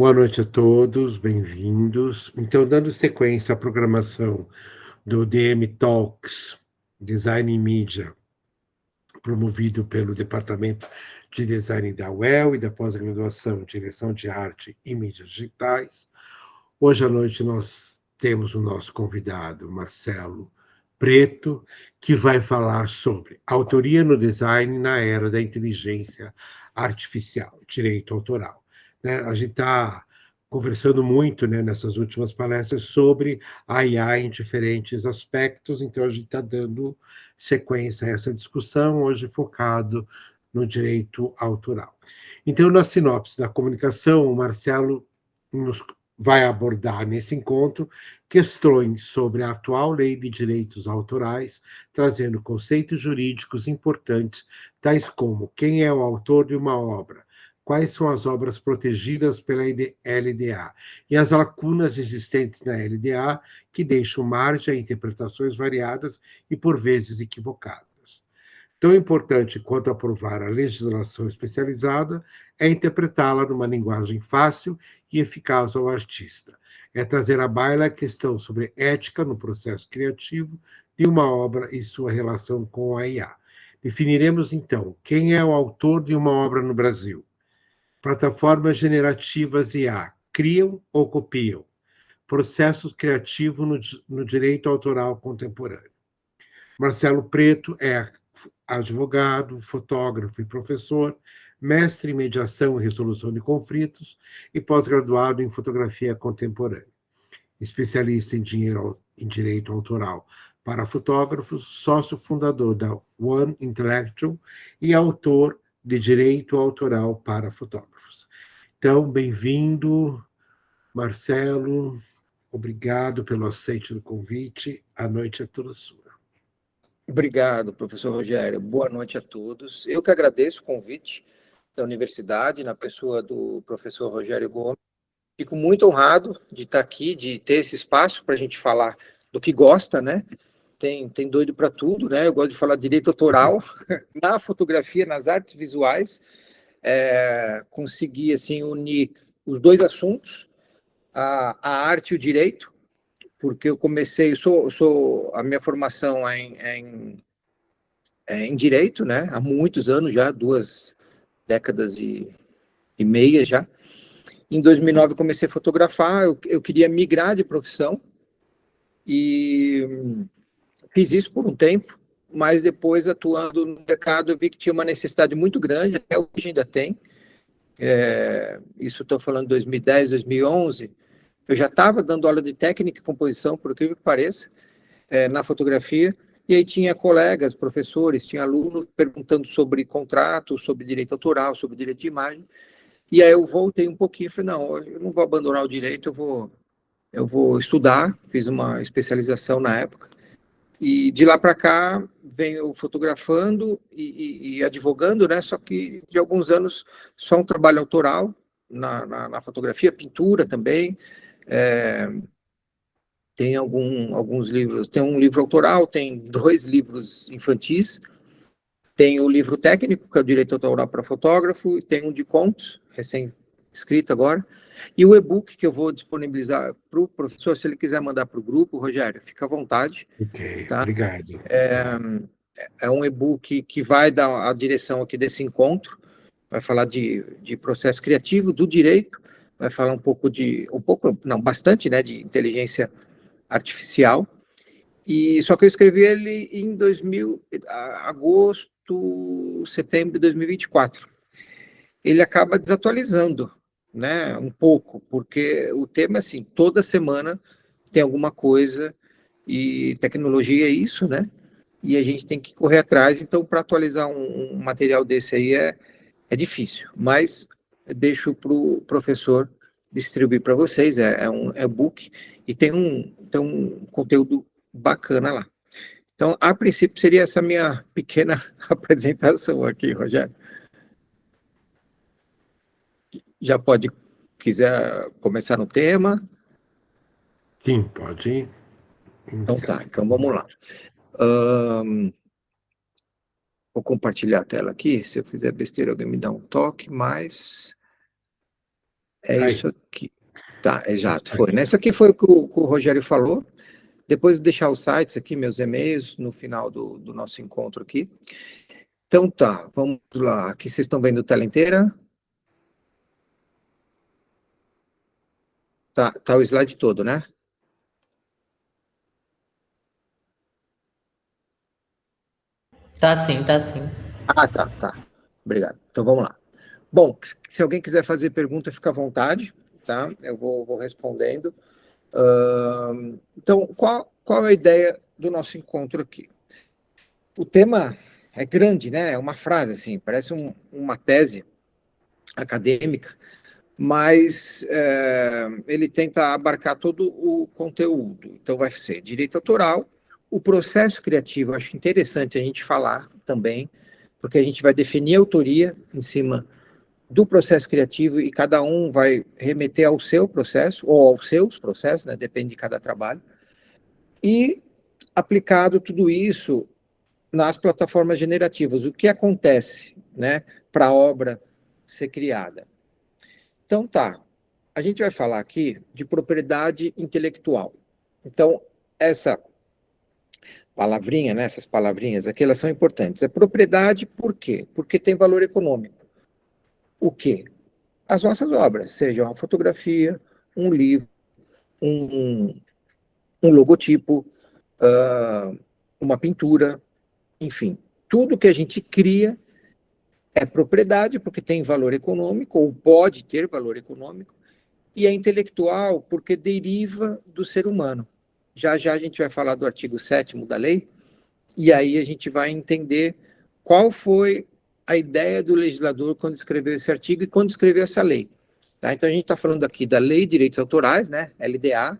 Boa noite a todos, bem-vindos. Então, dando sequência à programação do DM Talks, Design e Mídia, promovido pelo Departamento de Design da UEL e da pós-graduação em Direção de Arte e Mídias Digitais, hoje à noite nós temos o nosso convidado, Marcelo Preto, que vai falar sobre autoria no design na era da inteligência artificial, direito autoral. Né? A gente está conversando muito, né, nessas últimas palestras sobre a IA em diferentes aspectos, então a gente está dando sequência a essa discussão, hoje focado no direito autoral. Então, na sinopse da comunicação, o Marcelo nos vai abordar nesse encontro questões sobre a atual lei de direitos autorais, trazendo conceitos jurídicos importantes, tais como quem é o autor de uma obra, quais são as obras protegidas pela LDA e as lacunas existentes na LDA que deixam margem a interpretações variadas e por vezes equivocadas. Tão importante quanto aprovar a legislação especializada é interpretá-la numa linguagem fácil e eficaz ao artista. É trazer à baila a questão sobre ética no processo criativo de uma obra e sua relação com a IA. Definiremos, então, quem é o autor de uma obra no Brasil. Plataformas generativas IA criam ou copiam? Processos criativos no direito autoral contemporâneo. Marcelo Preto é advogado, fotógrafo e professor, mestre em mediação e resolução de conflitos e pós-graduado em fotografia contemporânea. Especialista em direito autoral para fotógrafos, sócio fundador da One Intellectual e autor de direito autoral para fotógrafos. Então, bem-vindo, Marcelo. Obrigado pelo aceite do convite. A noite é toda sua. Obrigado, professor Rogério. Boa noite a todos. Eu que agradeço o convite da universidade, na pessoa do professor Rogério Gomes. Fico muito honrado de estar aqui, de ter esse espaço para a gente falar do que gosta, né? Tem doido para tudo, né? Eu gosto de falar de direito autoral na fotografia, nas artes visuais. Consegui, assim, unir os dois assuntos, a arte e o direito, porque eu comecei, a minha formação em direito, né? Há muitos anos já, 2 décadas e meia já. Em 2009 comecei a fotografar, eu queria migrar de profissão e fiz isso por um tempo, mas depois, atuando no mercado, eu vi que tinha uma necessidade muito grande, até hoje ainda tem. Isso estou falando de 2010, 2011. Eu já estava dando aula de técnica e composição, por incrível que pareça, na fotografia, e aí tinha colegas, professores, tinha alunos perguntando sobre contrato, sobre direito autoral, sobre direito de imagem, e aí eu voltei um pouquinho e falei, não, eu não vou abandonar o direito, eu vou estudar, fiz uma especialização na época, e de lá para cá venho fotografando e advogando, né, só que de alguns anos só um trabalho autoral na fotografia, pintura também, tem alguns livros, tem um livro autoral, tem 2 livros infantis, tem o livro técnico, que é o Direito Autoral para Fotógrafo, e tem um de contos, recém-escrito agora, e o e-book que eu vou disponibilizar para o professor, se ele quiser mandar para o grupo, Rogério, fica à vontade. Ok, Tá? obrigado. É um e-book que vai dar a direção aqui desse encontro, vai falar de processo criativo, do direito, vai falar bastante, né, de inteligência artificial, e só que eu escrevi ele em agosto, setembro de 2024. Ele acaba desatualizando, né, um pouco, porque o tema, assim, toda semana tem alguma coisa, e tecnologia é isso, né, e a gente tem que correr atrás, então, para atualizar um material desse aí é difícil, mas deixo para o professor distribuir para vocês, é um e-book, e tem um conteúdo bacana lá. Então, a princípio, seria essa minha pequena apresentação aqui, Rogério. Já pode, quiser começar no tema? Sim, pode Então iniciar, tá, fica à então vamos lá. vontade. Vou compartilhar a tela aqui, se eu fizer besteira alguém me dá um toque, mas É isso aqui. Tá, exato, foi. Né? Isso aqui foi o que o Rogério falou. Depois vou deixar os sites aqui, meus e-mails, no final do nosso encontro aqui. Então tá, vamos lá. Aqui vocês estão vendo a tela inteira? Tá o slide todo, né? Tá sim, tá sim. Ah, tá. Obrigado. Então vamos lá. Bom, se alguém quiser fazer pergunta, fica à vontade, tá? Eu vou respondendo. Então, qual é a ideia do nosso encontro aqui? O tema é grande, né? É uma frase, assim, parece uma tese acadêmica, mas ele tenta abarcar todo o conteúdo. Então, vai ser direito autoral, o processo criativo. Acho interessante a gente falar também, porque a gente vai definir a autoria em cima do processo criativo e cada um vai remeter ao seu processo, ou aos seus processos, né? Depende de cada trabalho. E aplicado tudo isso nas plataformas generativas. O que acontece, né, para a obra ser criada? Então, tá. A gente vai falar aqui de propriedade intelectual. Então, essa palavrinha, né, essas palavrinhas aqui, elas são importantes. É propriedade por quê? Porque tem valor econômico. O quê? As nossas obras, seja uma fotografia, um livro, um logotipo, uma pintura, enfim, tudo que a gente cria é propriedade porque tem valor econômico, ou pode ter valor econômico, e é intelectual porque deriva do ser humano. Já a gente vai falar do artigo 7º da lei, e aí a gente vai entender qual foi a ideia do legislador quando escreveu esse artigo e quando escreveu essa lei. Tá? Então a gente está falando aqui da Lei de Direitos Autorais, né, LDA,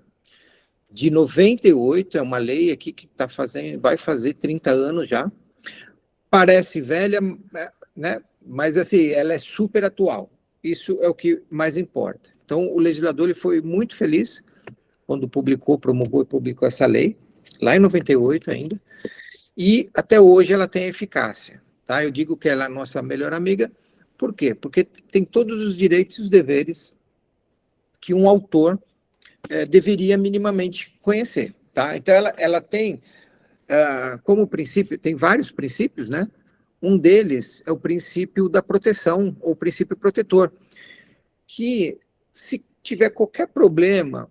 de 98, é uma lei aqui que vai fazer 30 anos já. Parece velha, né? Mas assim, ela é super atual. Isso é o que mais importa. Então, o legislador ele foi muito feliz quando promulgou e publicou essa lei, lá em 98 ainda, e até hoje ela tem eficácia. Tá? Eu digo que ela é a nossa melhor amiga, por quê? Porque tem todos os direitos e os deveres que um autor deveria minimamente conhecer. Tá? Então, ela tem como princípio, tem vários princípios, né? Um deles é o princípio da proteção, ou princípio protetor, que se tiver qualquer problema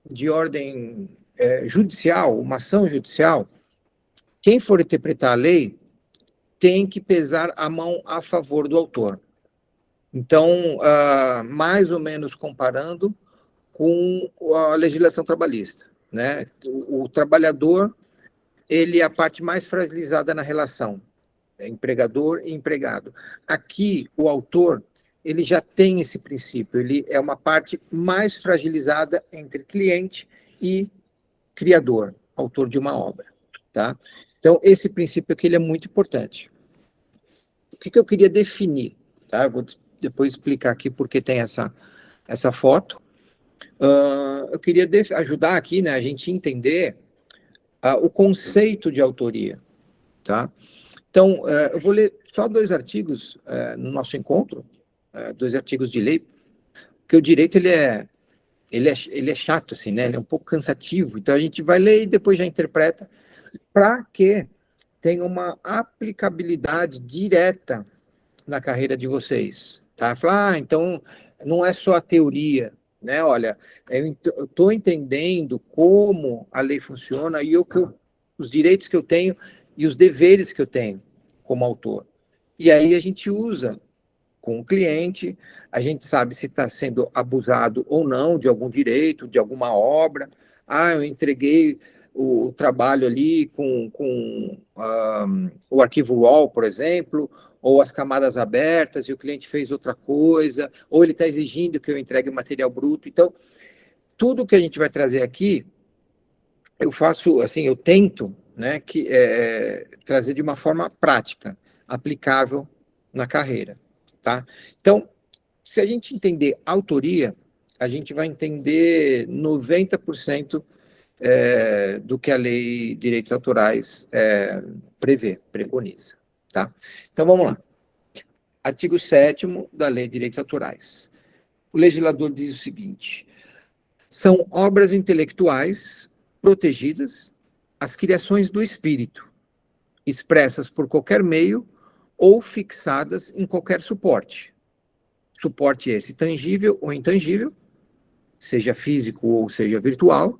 de ordem judicial, uma ação judicial, quem for interpretar a lei tem que pesar a mão a favor do autor. Então, mais ou menos comparando com a legislação trabalhista, né? O trabalhador, ele é a parte mais fragilizada na relação, empregador e empregado. Aqui, o autor, ele já tem esse princípio, ele é uma parte mais fragilizada entre cliente e criador, autor de uma obra, tá? Então, esse princípio aqui, ele é muito importante. O que eu queria definir, tá? Eu vou depois explicar aqui porque tem essa foto. Eu queria ajudar aqui, né, a gente entender o conceito de autoria, tá? Então, eu vou ler só 2 artigos no nosso encontro, 2 artigos de lei, porque o direito ele é chato, assim, né? Ele é um pouco cansativo, então a gente vai ler e depois já interpreta, para que tenha uma aplicabilidade direta na carreira de vocês, tá? Falar, então, não é só a teoria, né? Olha, eu estou entendendo como a lei funciona e os direitos que eu tenho e os deveres que eu tenho como autor. E aí a gente usa com o cliente, a gente sabe se está sendo abusado ou não de algum direito, de alguma obra. Eu entreguei o trabalho ali com o arquivo RAW, por exemplo, ou as camadas abertas e o cliente fez outra coisa, ou ele está exigindo que eu entregue o material bruto. Então, tudo que a gente vai trazer aqui, eu faço, assim, eu tento, né, trazer de uma forma prática, aplicável na carreira, tá? Então, se a gente entender autoria, a gente vai entender 90% do que a lei de direitos autorais preconiza, tá? Então, vamos lá. Artigo 7º da lei de direitos autorais. o legislador diz o seguinte: são obras intelectuais protegidas, as criações do espírito, expressas por qualquer meio ou fixadas em qualquer suporte. Suporte esse tangível ou intangível, seja físico ou seja virtual,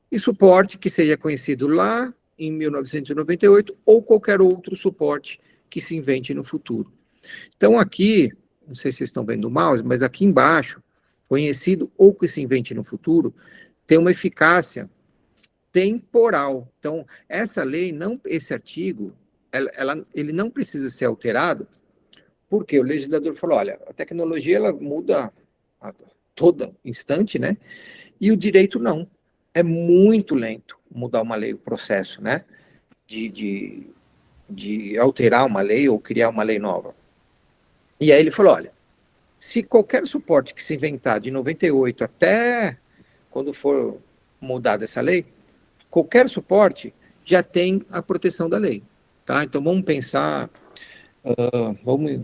e suporte que seja conhecido lá em 1998 ou qualquer outro suporte que se invente no futuro. Então aqui, não sei se vocês estão vendo o mouse, mas aqui embaixo, conhecido ou que se invente no futuro, tem uma eficácia temporal. Então, essa lei, esse artigo, ele não precisa ser alterado, porque o legislador falou, olha, a tecnologia ela muda a todo instante, né? E o direito não. É muito lento mudar uma lei, o processo, né? De alterar uma lei ou criar uma lei nova. E aí ele falou, olha, se qualquer suporte que se inventar de 98 até quando for mudada essa lei, qualquer suporte já tem a proteção da lei, tá? Então vamos pensar, vamos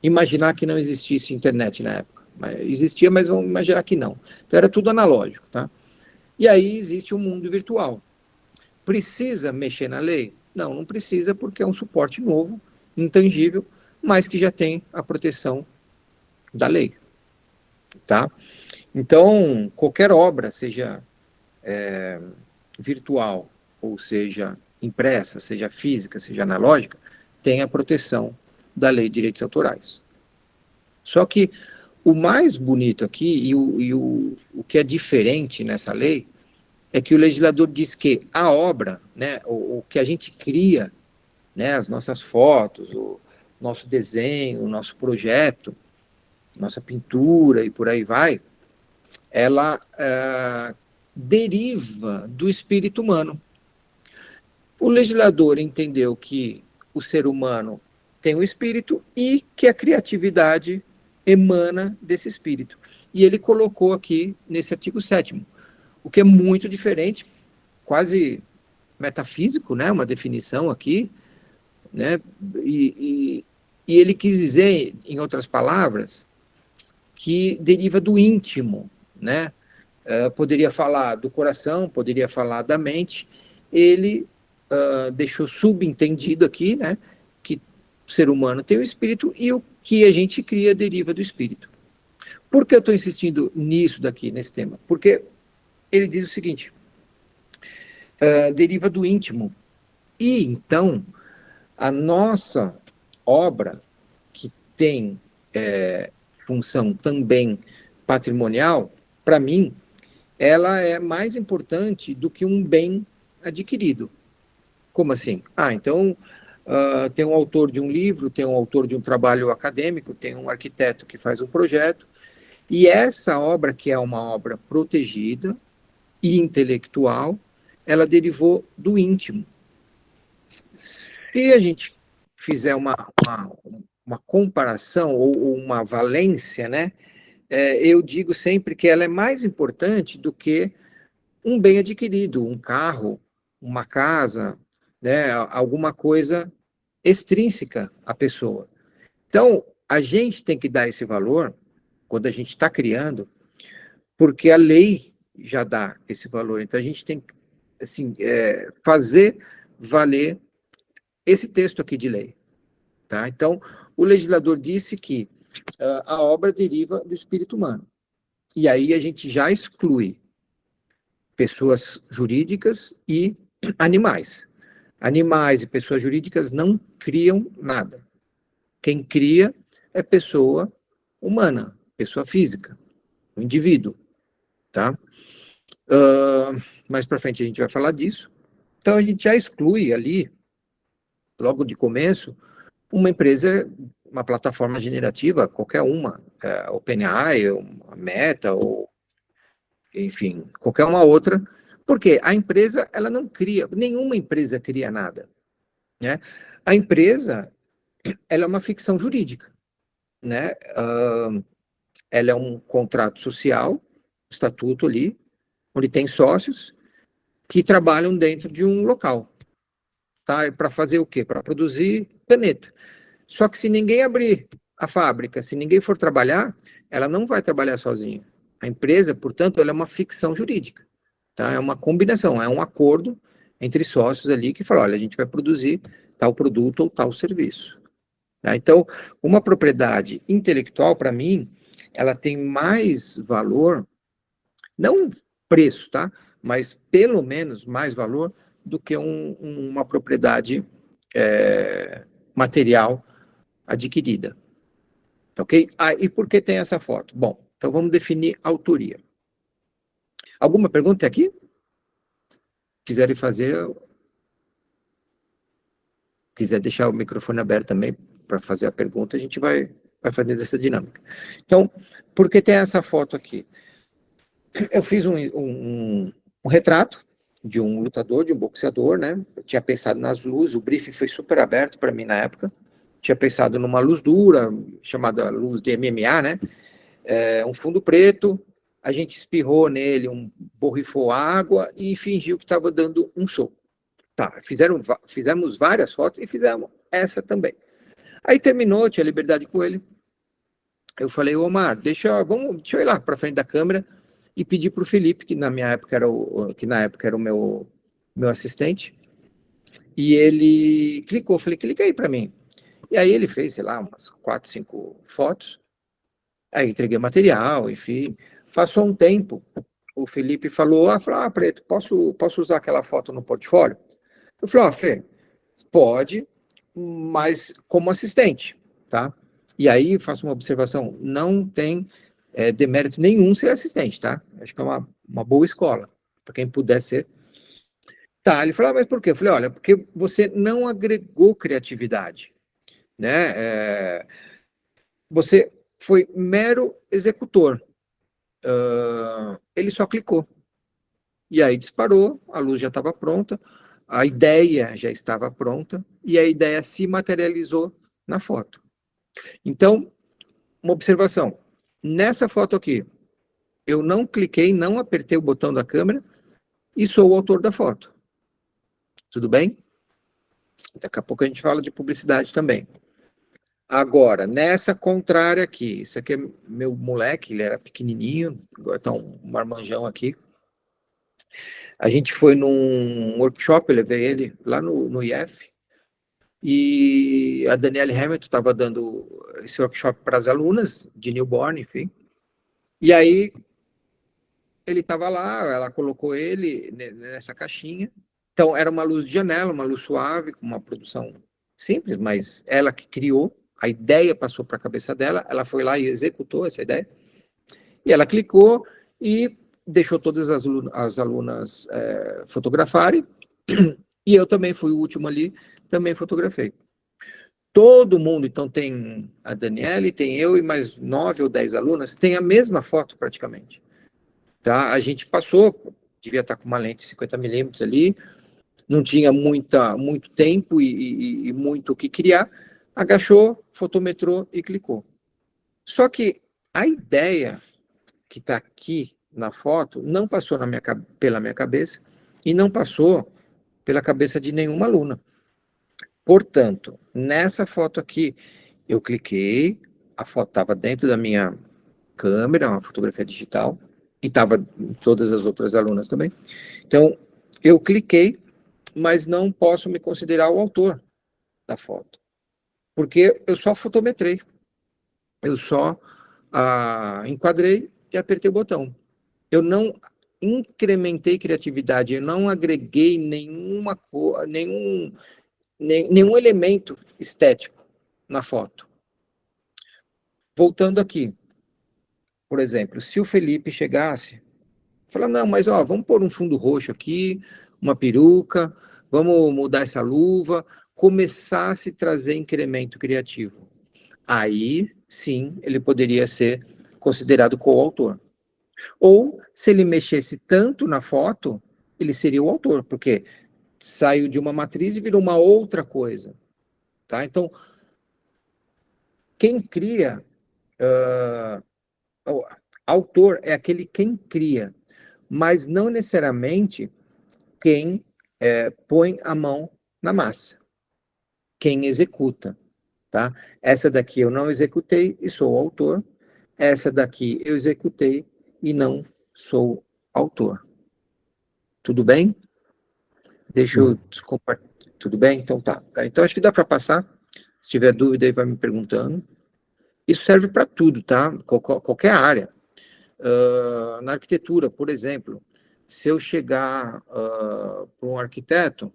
imaginar que não existisse internet na época. Existia, mas vamos imaginar que não. Então era tudo analógico, tá? E aí existe um mundo virtual. Precisa mexer na lei? Não, não precisa, porque é um suporte novo, intangível, mas que já tem a proteção da lei, tá? Então, qualquer obra, seja virtual, ou seja impressa, seja física, seja analógica, tem a proteção da lei de direitos autorais. Só que o mais bonito aqui, e o que é diferente nessa lei, é que o legislador diz que a obra, né, o que a gente cria, né, as nossas fotos, o nosso desenho, o nosso projeto, nossa pintura e por aí vai, ela deriva do espírito humano. O legislador entendeu que o ser humano tem um espírito e que a criatividade emana desse espírito. E ele colocou aqui nesse artigo 7º, o que é muito diferente, quase metafísico, né? Uma definição aqui, né? E ele quis dizer, em outras palavras, que deriva do íntimo, né? Poderia falar do coração, poderia falar da mente. Ele deixou subentendido aqui, né? Que o ser humano tem o espírito e o que a gente cria deriva do espírito. Por que eu estou insistindo nisso daqui, nesse tema? Porque ele diz o seguinte, deriva do íntimo. E, então, a nossa obra, que tem função também patrimonial, para mim, ela é mais importante do que um bem adquirido. Como assim? Então, tem um autor de um livro, tem um autor de um trabalho acadêmico, tem um arquiteto que faz um projeto, e essa obra, que é uma obra protegida e intelectual, ela derivou do íntimo. Se a gente fizer uma comparação ou uma valência, né, eu digo sempre que ela é mais importante do que um bem adquirido, um carro, uma casa, né, alguma coisa extrínseca à pessoa. Então, a gente tem que dar esse valor quando a gente está criando, porque a lei já dá esse valor. Então, a gente tem que assim, fazer valer esse texto aqui de lei. Tá? Então, o legislador disse que a obra deriva do espírito humano. E aí a gente já exclui pessoas jurídicas e animais. Animais e pessoas jurídicas não criam nada. Quem cria é pessoa humana, pessoa física, o indivíduo. Tá? Mais para frente a gente vai falar disso. Então a gente já exclui ali, logo de começo, uma empresa, uma plataforma generativa, qualquer uma, OpenAI, a Meta, ou enfim, qualquer uma outra, porque a empresa, ela não cria, nenhuma empresa cria nada, né? A empresa, ela é uma ficção jurídica, né? Ela é um contrato social, estatuto ali, onde tem sócios que trabalham dentro de um local, tá? Para fazer o quê? Para produzir caneta. Só que se ninguém abrir a fábrica, se ninguém for trabalhar, ela não vai trabalhar sozinha. A empresa, portanto, ela é uma ficção jurídica, tá? É uma combinação, é um acordo entre sócios ali que fala, olha, a gente vai produzir tal produto ou tal serviço. Tá? Então, uma propriedade intelectual, para mim, ela tem mais valor, não preço, tá? Mas pelo menos mais valor do que uma propriedade material adquirida. Tá, ok? Ah, e por que tem essa foto? Bom, então vamos definir a autoria. Alguma pergunta aqui? Quiserem fazer, quiser deixar o microfone aberto também para fazer a pergunta, a gente vai fazer essa dinâmica. Então, por que tem essa foto aqui? Eu fiz um retrato de um lutador, de um boxeador, né? Eu tinha pensado nas luzes, o briefing foi super aberto para mim na época. Tinha pensado numa luz dura, chamada luz de MMA, né? Um fundo preto, a gente espirrou nele, borrifou água e fingiu que estava dando um soco. Tá, fizemos várias fotos e fizemos essa também. Aí terminou, tinha liberdade com ele. Eu falei, Omar, deixa eu ir lá para frente da câmera e pedir para o Felipe, que na época era o meu assistente, e ele clicou, falei, clica aí para mim. E aí ele fez, sei lá, umas 4, 5 fotos, aí entreguei material, enfim. Passou um tempo, o Felipe falou, Preto, posso usar aquela foto no portfólio? Eu falei, Fê, pode, mas como assistente, tá? E aí faço uma observação, não tem demérito nenhum ser assistente, tá? Acho que é uma boa escola, para quem puder ser. Tá, ele falou, mas por quê? Eu falei, olha, porque você não agregou criatividade, né? Você foi mero executor. Ele só clicou. E aí disparou, a luz já estava pronta, a ideia já estava pronta, e a ideia se materializou na foto. Então, uma observação. Nessa foto aqui, eu não cliquei, não apertei o botão da câmera e sou o autor da foto. Tudo bem? Daqui a pouco a gente fala de publicidade também. Agora, nessa contrária aqui, isso aqui é meu moleque, ele era pequenininho, agora está um marmanjão aqui. A gente foi num workshop, eu levei ele lá no IF, e a Danielle Hamilton estava dando esse workshop para as alunas de newborn, enfim. E aí, ele estava lá, ela colocou ele nessa caixinha. Então, era uma luz de janela, uma luz suave, com uma produção simples, mas ela que criou, a ideia passou para a cabeça dela, ela foi lá e executou essa ideia. E ela clicou e deixou todas as alunas fotografarem, e eu também fui o último ali, também fotografei. Todo mundo, então tem a Daniele, tem eu e mais 9 ou 10 alunas, tem a mesma foto praticamente. Tá? A gente passou, devia estar com uma lente 50mm ali, não tinha muito tempo e muito o que criar, agachou, fotometrou e clicou. Só que a ideia que está aqui na foto não passou pela minha cabeça e não passou pela cabeça de nenhuma aluna. Portanto, nessa foto aqui, eu cliquei, a foto estava dentro da minha câmera, uma fotografia digital, e estava em todas as outras alunas também. Então, eu cliquei, mas não posso me considerar o autor da foto, porque eu só fotometrei, eu só enquadrei e apertei o botão. Eu não incrementei criatividade, eu não agreguei nenhum elemento estético na foto. Voltando aqui, por exemplo, se o Felipe chegasse, falar, não, mas vamos pôr um fundo roxo aqui, uma peruca, vamos mudar essa luva, começasse a trazer incremento criativo. Aí, sim, ele poderia ser considerado coautor. Ou, se ele mexesse tanto na foto, ele seria o autor, porque saiu de uma matriz e virou uma outra coisa. Tá? Então, quem cria, autor é aquele quem cria, mas não necessariamente quem põe a mão na massa, quem executa. tá? Essa daqui eu não executei e sou autor. Essa daqui eu executei e não sou autor. Tudo bem? Deixa eu compartilhar. Tudo bem? Então tá. Então acho que dá para passar. Se tiver dúvida aí, vai me perguntando. Isso serve para tudo, tá? Qualquer área. Na arquitetura, por exemplo, se eu chegar para um arquiteto,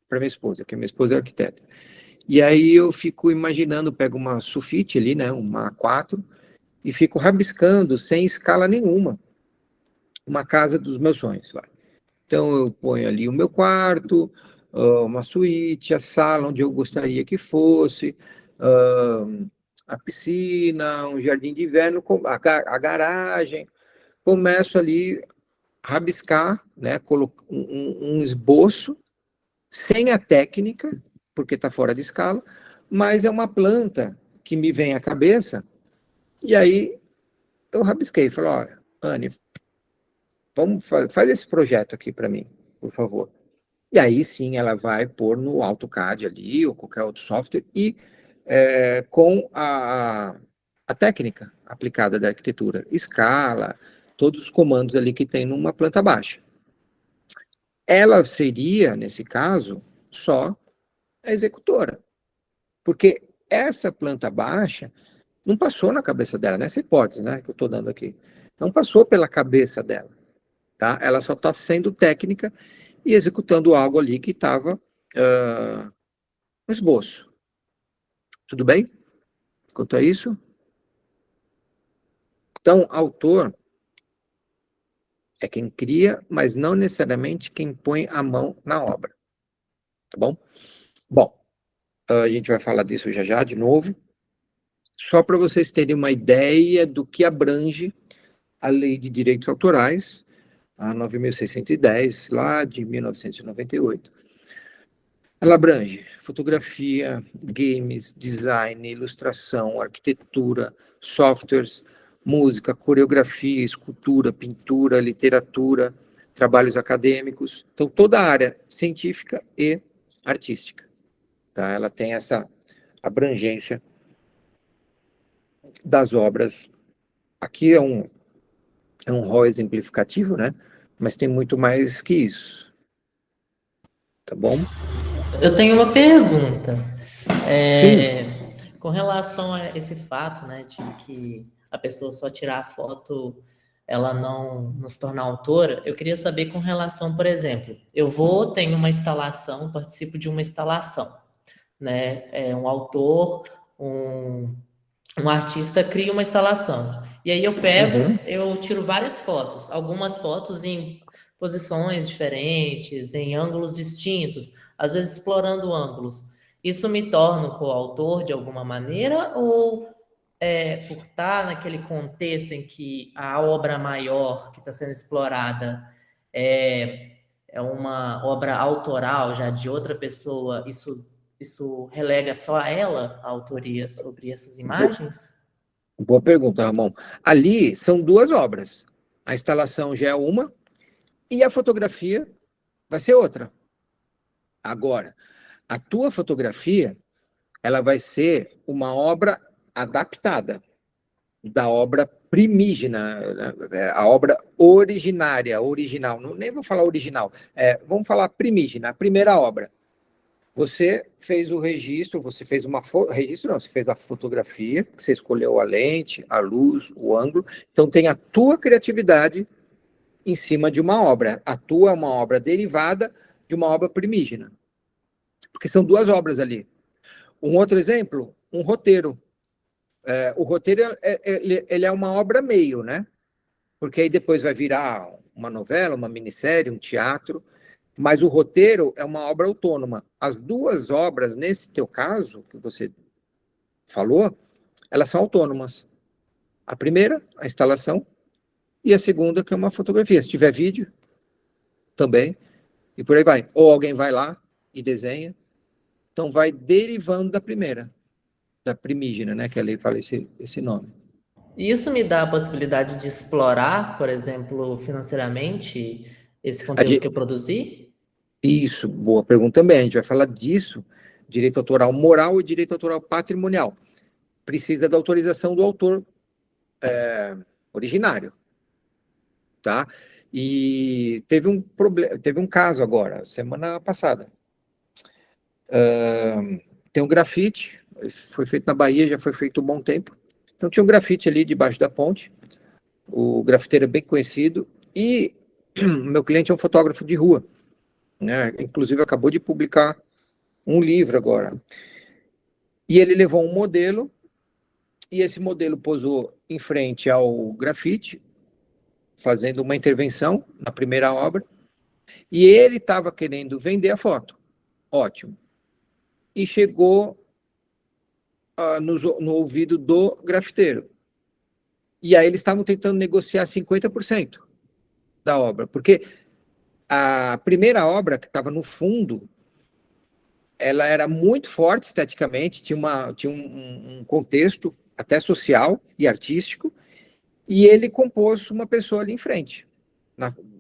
para minha esposa, que minha esposa é arquiteta, e aí eu fico imaginando, pego uma sulfite ali, né, uma A4, e fico rabiscando sem escala nenhuma uma casa dos meus sonhos. Vai. Então eu ponho ali o meu quarto, uma suíte, a sala onde eu gostaria que fosse, a piscina, um jardim de inverno, a garagem. Começo ali a rabiscar, né, um esboço sem a técnica, porque está fora de escala, mas é uma planta que me vem à cabeça, e aí eu rabisquei, falei, olha, Anne, faz esse projeto aqui para mim, por favor. E aí sim ela vai pôr no AutoCAD ali, ou qualquer outro software, e com a técnica aplicada da arquitetura, escala, todos os comandos ali que tem numa planta baixa. Ela seria, nesse caso, só a executora. Porque essa planta baixa não passou na cabeça dela, nessa hipótese, né, que eu estou dando aqui. Não passou pela cabeça dela. Tá? Ela só está sendo técnica e executando algo ali que estava no esboço. Tudo bem? Quanto a isso? Então, autor é quem cria, mas não necessariamente quem põe a mão na obra. Tá bom? Bom, a gente vai falar disso já já, de novo. Só para vocês terem uma ideia do que abrange a Lei de Direitos Autorais, a 9.610, lá de 1998. Ela abrange fotografia, games, design, ilustração, arquitetura, softwares, música, coreografia, escultura, pintura, literatura, trabalhos acadêmicos. Então, toda a área científica e artística. Tá? Ela tem essa abrangência das obras. Aqui é um rol exemplificativo, né? Mas tem muito mais que isso. Tá bom? Eu tenho uma pergunta. Com relação a esse fato, né, de que a pessoa só tirar a foto, ela não se tornar autora, eu queria saber com relação, por exemplo, tenho uma instalação, participo de uma instalação, né, um autor, um artista cria uma instalação, e aí eu tiro várias fotos, algumas fotos em posições diferentes, em ângulos distintos, às vezes explorando ângulos. Isso me torna coautor de alguma maneira ou por estar naquele contexto em que a obra maior que está sendo explorada é uma obra autoral já de outra pessoa, isso relega só a ela a autoria sobre essas imagens? Boa pergunta, Ramon. Ali são duas obras. A instalação já é uma e a fotografia vai ser outra. Agora, a tua fotografia, ela vai ser uma obra adaptada da obra primígena, a obra originária, original. Não, nem vou falar original, vamos falar primígena, a primeira obra. Você fez o registro, você fez você fez a fotografia, você escolheu a lente, a luz, o ângulo. Então tem a tua criatividade em cima de uma obra. A tua é uma obra derivada de uma obra primígena. Porque são duas obras ali. Um outro exemplo, um roteiro. O roteiro ele é uma obra meio, né? Porque aí depois vai virar uma novela, uma minissérie, um teatro. Mas o roteiro é uma obra autônoma. As duas obras, nesse teu caso, que você falou, elas são autônomas. A primeira, a instalação, e a segunda, que é uma fotografia. Se tiver vídeo, também, e por aí vai. Ou alguém vai lá e desenha. Então, vai derivando da primeira, da primígena, né? Que a lei fala esse nome. E isso me dá a possibilidade de explorar, por exemplo, financeiramente, esse conteúdo que eu produzi? Isso, boa pergunta também. A gente vai falar disso direito autoral moral e direito autoral patrimonial. Precisa da autorização do autor originário, tá? E teve um problema, teve um caso agora, semana passada. Tem um grafite, foi feito na Bahia, já foi feito um bom tempo. Então tinha um grafite ali debaixo da ponte, o grafiteiro é bem conhecido, e meu cliente é um fotógrafo de rua, né? Inclusive acabou de publicar um livro agora. E ele levou um modelo, e esse modelo posou em frente ao grafite, fazendo uma intervenção na primeira obra, e ele estava querendo vender a foto. Ótimo. E chegou no ouvido do grafiteiro. E aí eles estavam tentando negociar 50% da obra, porque a primeira obra, que estava no fundo, ela era muito forte esteticamente, tinha um contexto até social e artístico, e ele compôs uma pessoa ali em frente,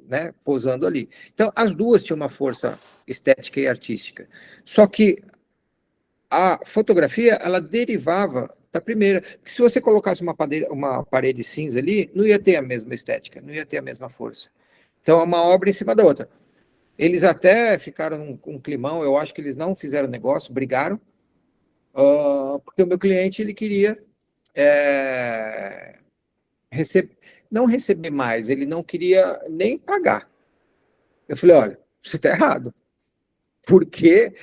né, posando ali. Então, as duas tinham uma força estética e artística. Só que a fotografia, ela derivava da primeira. Porque se você colocasse uma parede cinza ali, não ia ter a mesma estética, não ia ter a mesma força. Então, é uma obra em cima da outra. Eles até ficaram com um climão, eu acho que eles não fizeram negócio, brigaram, porque o meu cliente, ele queria não receber mais, ele não queria nem pagar. Eu falei, olha, você está errado, porque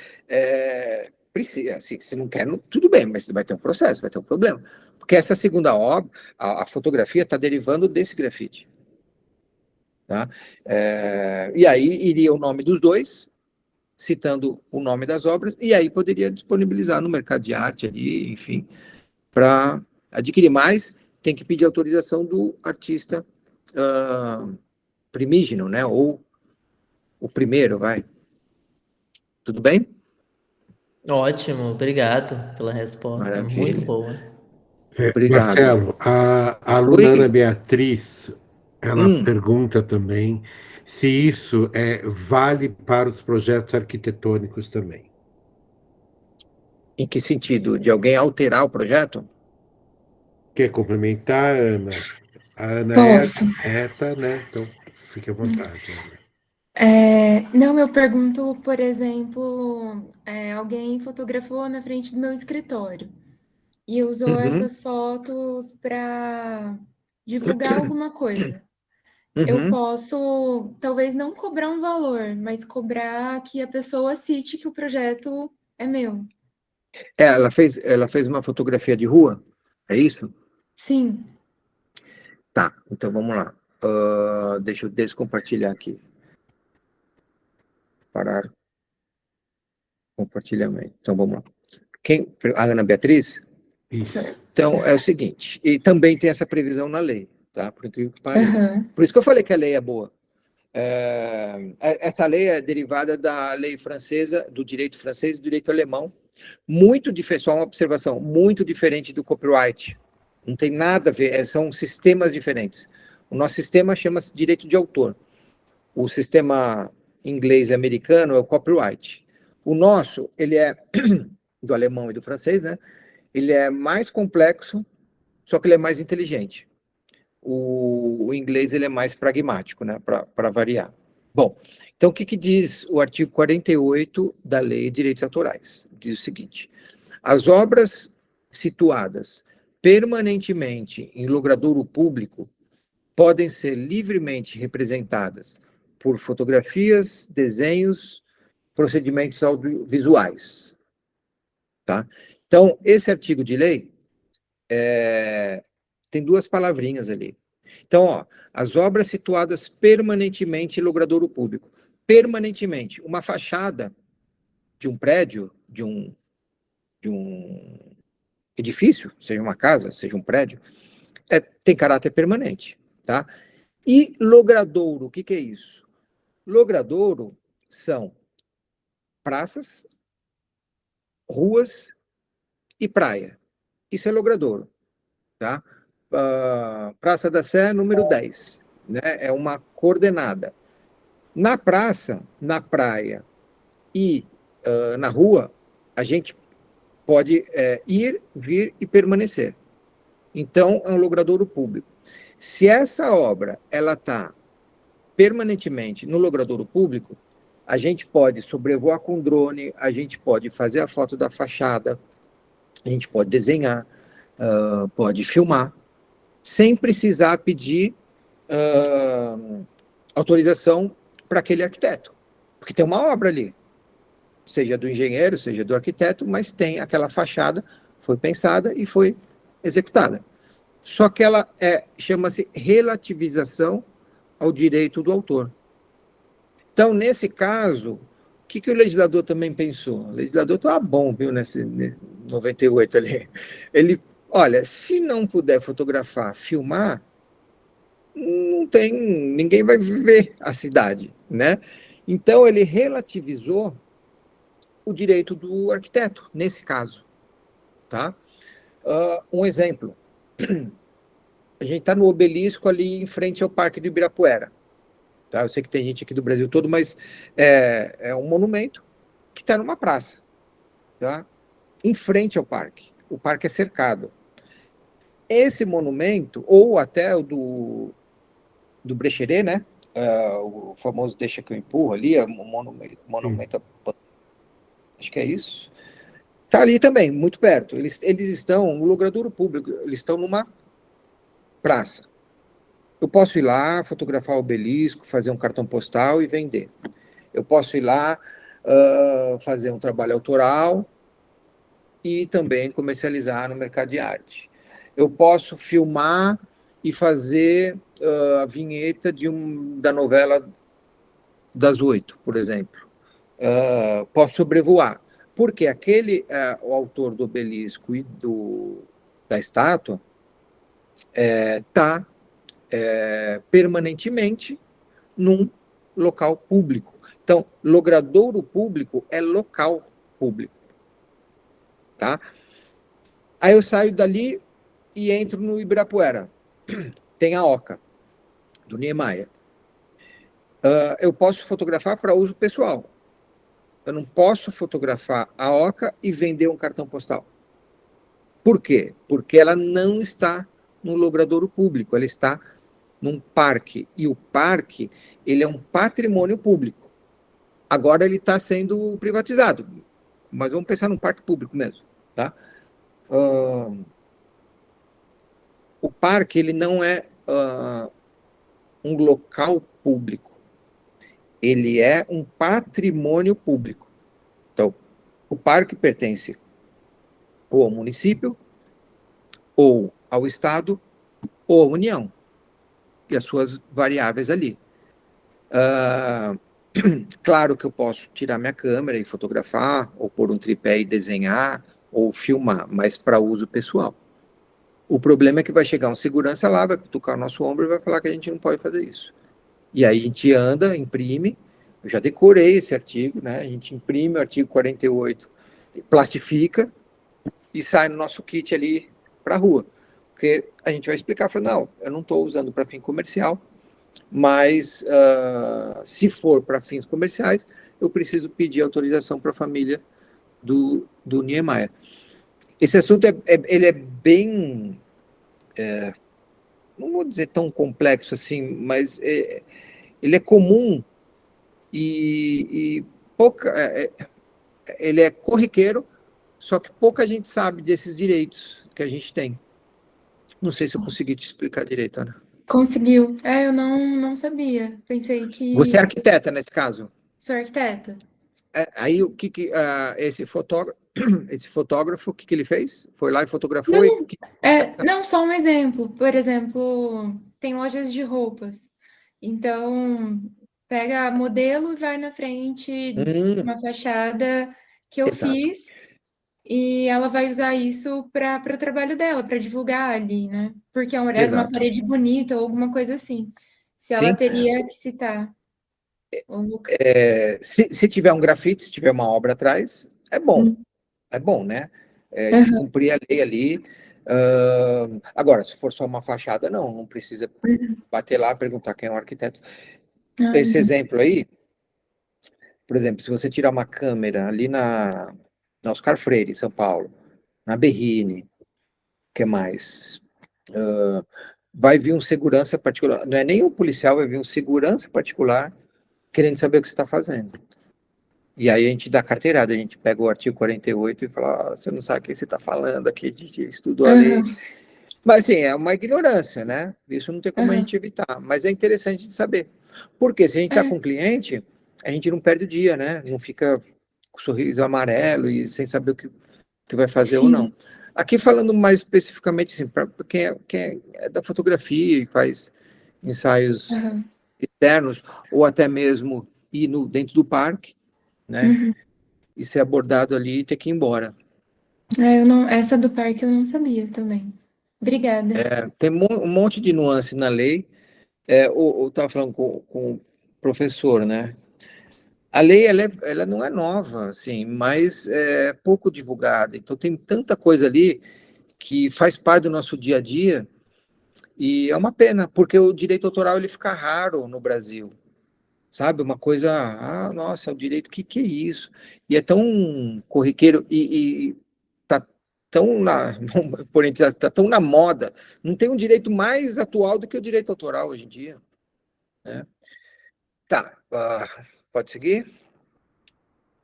precisa, assim, se não quer, tudo bem, mas vai ter um processo, vai ter um problema. Porque essa segunda obra, a fotografia está derivando desse grafite. Tá? E aí iria o nome dos dois, citando o nome das obras, e aí poderia disponibilizar no mercado de arte ali, enfim, para adquirir mais, tem que pedir autorização do artista primígeno, né? Ou o primeiro, vai. Tudo bem? Ótimo, obrigado pela resposta, muito Maravilha. boa. Obrigado. Marcelo, a aluna Ana Oi? Beatriz, ela pergunta também se isso vale para os projetos arquitetônicos também. Em que sentido? De alguém alterar o projeto? Quer complementar, Ana? A Ana é Posso. arquiteta, né? Então, fique à vontade, Ana. Não, eu pergunto, por exemplo, alguém fotografou na frente do meu escritório e usou essas fotos para divulgar alguma coisa. Eu posso, talvez não cobrar um valor, mas cobrar que a pessoa cite que o projeto é meu. Ela fez uma fotografia de rua? É isso? Sim. Tá, então vamos lá. Deixa eu descompartilhar aqui. Parar compartilhamento. Então vamos lá. A Ana Beatriz? Isso. Então é o seguinte, e também tem essa previsão na lei, tá? Por incrível que pareça. Por isso que eu falei que a lei é boa. Essa lei é derivada da lei francesa, do direito francês e do direito alemão. Muito diferente, só uma observação, muito diferente do copyright. Não tem nada a ver, são sistemas diferentes. O nosso sistema chama-se direito de autor. O sistema inglês e americano é o copyright. O nosso, ele é do alemão e do francês, né? Ele é mais complexo, só que ele é mais inteligente. O inglês, ele é mais pragmático, né? Para variar. Bom, então o que diz o artigo 48 da Lei de Direitos Autorais? Diz o seguinte: as obras situadas permanentemente em logradouro público podem ser livremente representadas por fotografias, desenhos, procedimentos audiovisuais. Tá? Então, esse artigo de lei tem duas palavrinhas ali. Então, ó, as obras situadas permanentemente em logradouro público. Permanentemente. Uma fachada de um prédio, de um edifício, seja uma casa, seja um prédio, tem caráter permanente, tá? E logradouro, o que é isso? Logradouro são praças, ruas e praia. Isso é logradouro, tá? Praça da Sé, número 10, né? É uma coordenada. Na praça, na praia e na rua, a gente pode ir, vir e permanecer. Então, é um logradouro público. Se essa obra ela está permanentemente no logradouro público, a gente pode sobrevoar com drone, a gente pode fazer a foto da fachada, a gente pode desenhar, pode filmar, sem precisar pedir autorização para aquele arquiteto. Porque tem uma obra ali, seja do engenheiro, seja do arquiteto, mas tem aquela fachada, foi pensada e foi executada. Só que ela chama-se relativização ao direito do autor. Então, nesse caso, o que o legislador também pensou? O legislador estava bom, viu, nesse 98 ali. Ele, olha, se não puder fotografar, filmar, não tem, ninguém vai ver a cidade, né? Então, ele relativizou o direito do arquiteto, nesse caso, tá? Um exemplo. A gente está no obelisco ali em frente ao Parque do Ibirapuera. Tá? Eu sei que tem gente aqui do Brasil todo, mas é um monumento que está numa praça, tá? Em frente ao parque. O parque é cercado. Esse monumento, ou até o do Brecheret, né? O famoso Deixa que eu empurro ali, monumento acho que é isso. Está ali também, muito perto. Eles estão no logradouro público, eles estão numa praça. Eu posso ir lá, fotografar o obelisco, fazer um cartão postal e vender. Eu posso ir lá, fazer um trabalho autoral e também comercializar no mercado de arte. Eu posso filmar e fazer a vinheta da novela das 8, por exemplo. Posso sobrevoar. Porque o autor do obelisco e da estátua está permanentemente num local público. Então, logradouro público é local público. Tá? Aí eu saio dali e entro no Ibirapuera. Tem a Oca, do Niemeyer. Eu posso fotografar para uso pessoal. Eu não posso fotografar a Oca e vender um cartão postal. Por quê? Porque ela não está no logradouro público, ela está num parque. E o parque, ele é um patrimônio público. Agora ele está sendo privatizado. Mas vamos pensar num parque público mesmo, tá? O parque, ele não é um local público. Ele é um patrimônio público. Então, o parque pertence ou ao município, ou ao Estado, ou à União, e as suas variáveis ali. Claro que eu posso tirar minha câmera e fotografar, ou pôr um tripé e desenhar, ou filmar, mas para uso pessoal. O problema é que vai chegar um segurança lá, vai tocar o nosso ombro e vai falar que a gente não pode fazer isso. E aí a gente anda, imprime, eu já decorei esse artigo, né? A gente imprime o artigo 48, plastifica e sai no nosso kit ali para a rua. Porque a gente vai explicar, fala, não, eu não estou usando para fim comercial, mas se for para fins comerciais, eu preciso pedir autorização para a família do Niemeyer. Esse assunto ele é bem, não vou dizer tão complexo assim, mas ele é comum e ele é corriqueiro, só que pouca gente sabe desses direitos que a gente tem. Não sei se eu consegui te explicar direito, Ana. Conseguiu. Eu não sabia. Pensei que... Você é arquiteta nesse caso? Sou arquiteta. Aí o que esse fotógrafo, o que ele fez? Foi lá e fotografou? Não, só um exemplo. Por exemplo, tem lojas de roupas. Então, pega modelo e vai na frente de uma fachada que eu Exato. fiz e ela vai usar isso para o trabalho dela, para divulgar ali, né? Porque é uma Exato. parede bonita ou alguma coisa assim. Se ela Sim. teria que citar o local. Se tiver um grafite, se tiver uma obra atrás, é bom. É bom, né? De cumprir a lei ali. Agora, se for só uma fachada, não precisa bater lá e perguntar quem é o arquiteto. Esse exemplo aí, por exemplo, se você tirar uma câmera ali na Oscar Freire, em São Paulo, na Berrine, o que mais? Vai vir um segurança particular, não é nem um policial, vai vir um segurança particular querendo saber o que você está fazendo. E aí a gente dá carteirada, a gente pega o artigo 48 e fala, você não sabe o que você está falando aqui, a gente estudou a lei. Mas assim, é uma ignorância, né? Isso não tem como a gente evitar, mas é interessante de saber. Porque se a gente está com um cliente, a gente não perde o dia, né? Não fica com sorriso amarelo e sem saber o que vai fazer ou não. Aqui falando mais especificamente, assim, para quem é da fotografia e faz ensaios externos, ou até mesmo ir dentro do parque, né? E ser abordado ali e ter que ir embora. Essa do parque eu não sabia também. Obrigada. Tem um monte de nuance na lei. Eu estava falando com o professor, né? A lei, ela não é nova, assim, mas é pouco divulgada. Então, tem tanta coisa ali que faz parte do nosso dia a dia e é uma pena, porque o direito autoral ele fica raro no Brasil, sabe? Uma coisa, nossa, o direito, que é isso? E é tão corriqueiro e tá tão tá tão na moda. Não tem um direito mais atual do que o direito autoral hoje em dia, né? Tá, pode seguir?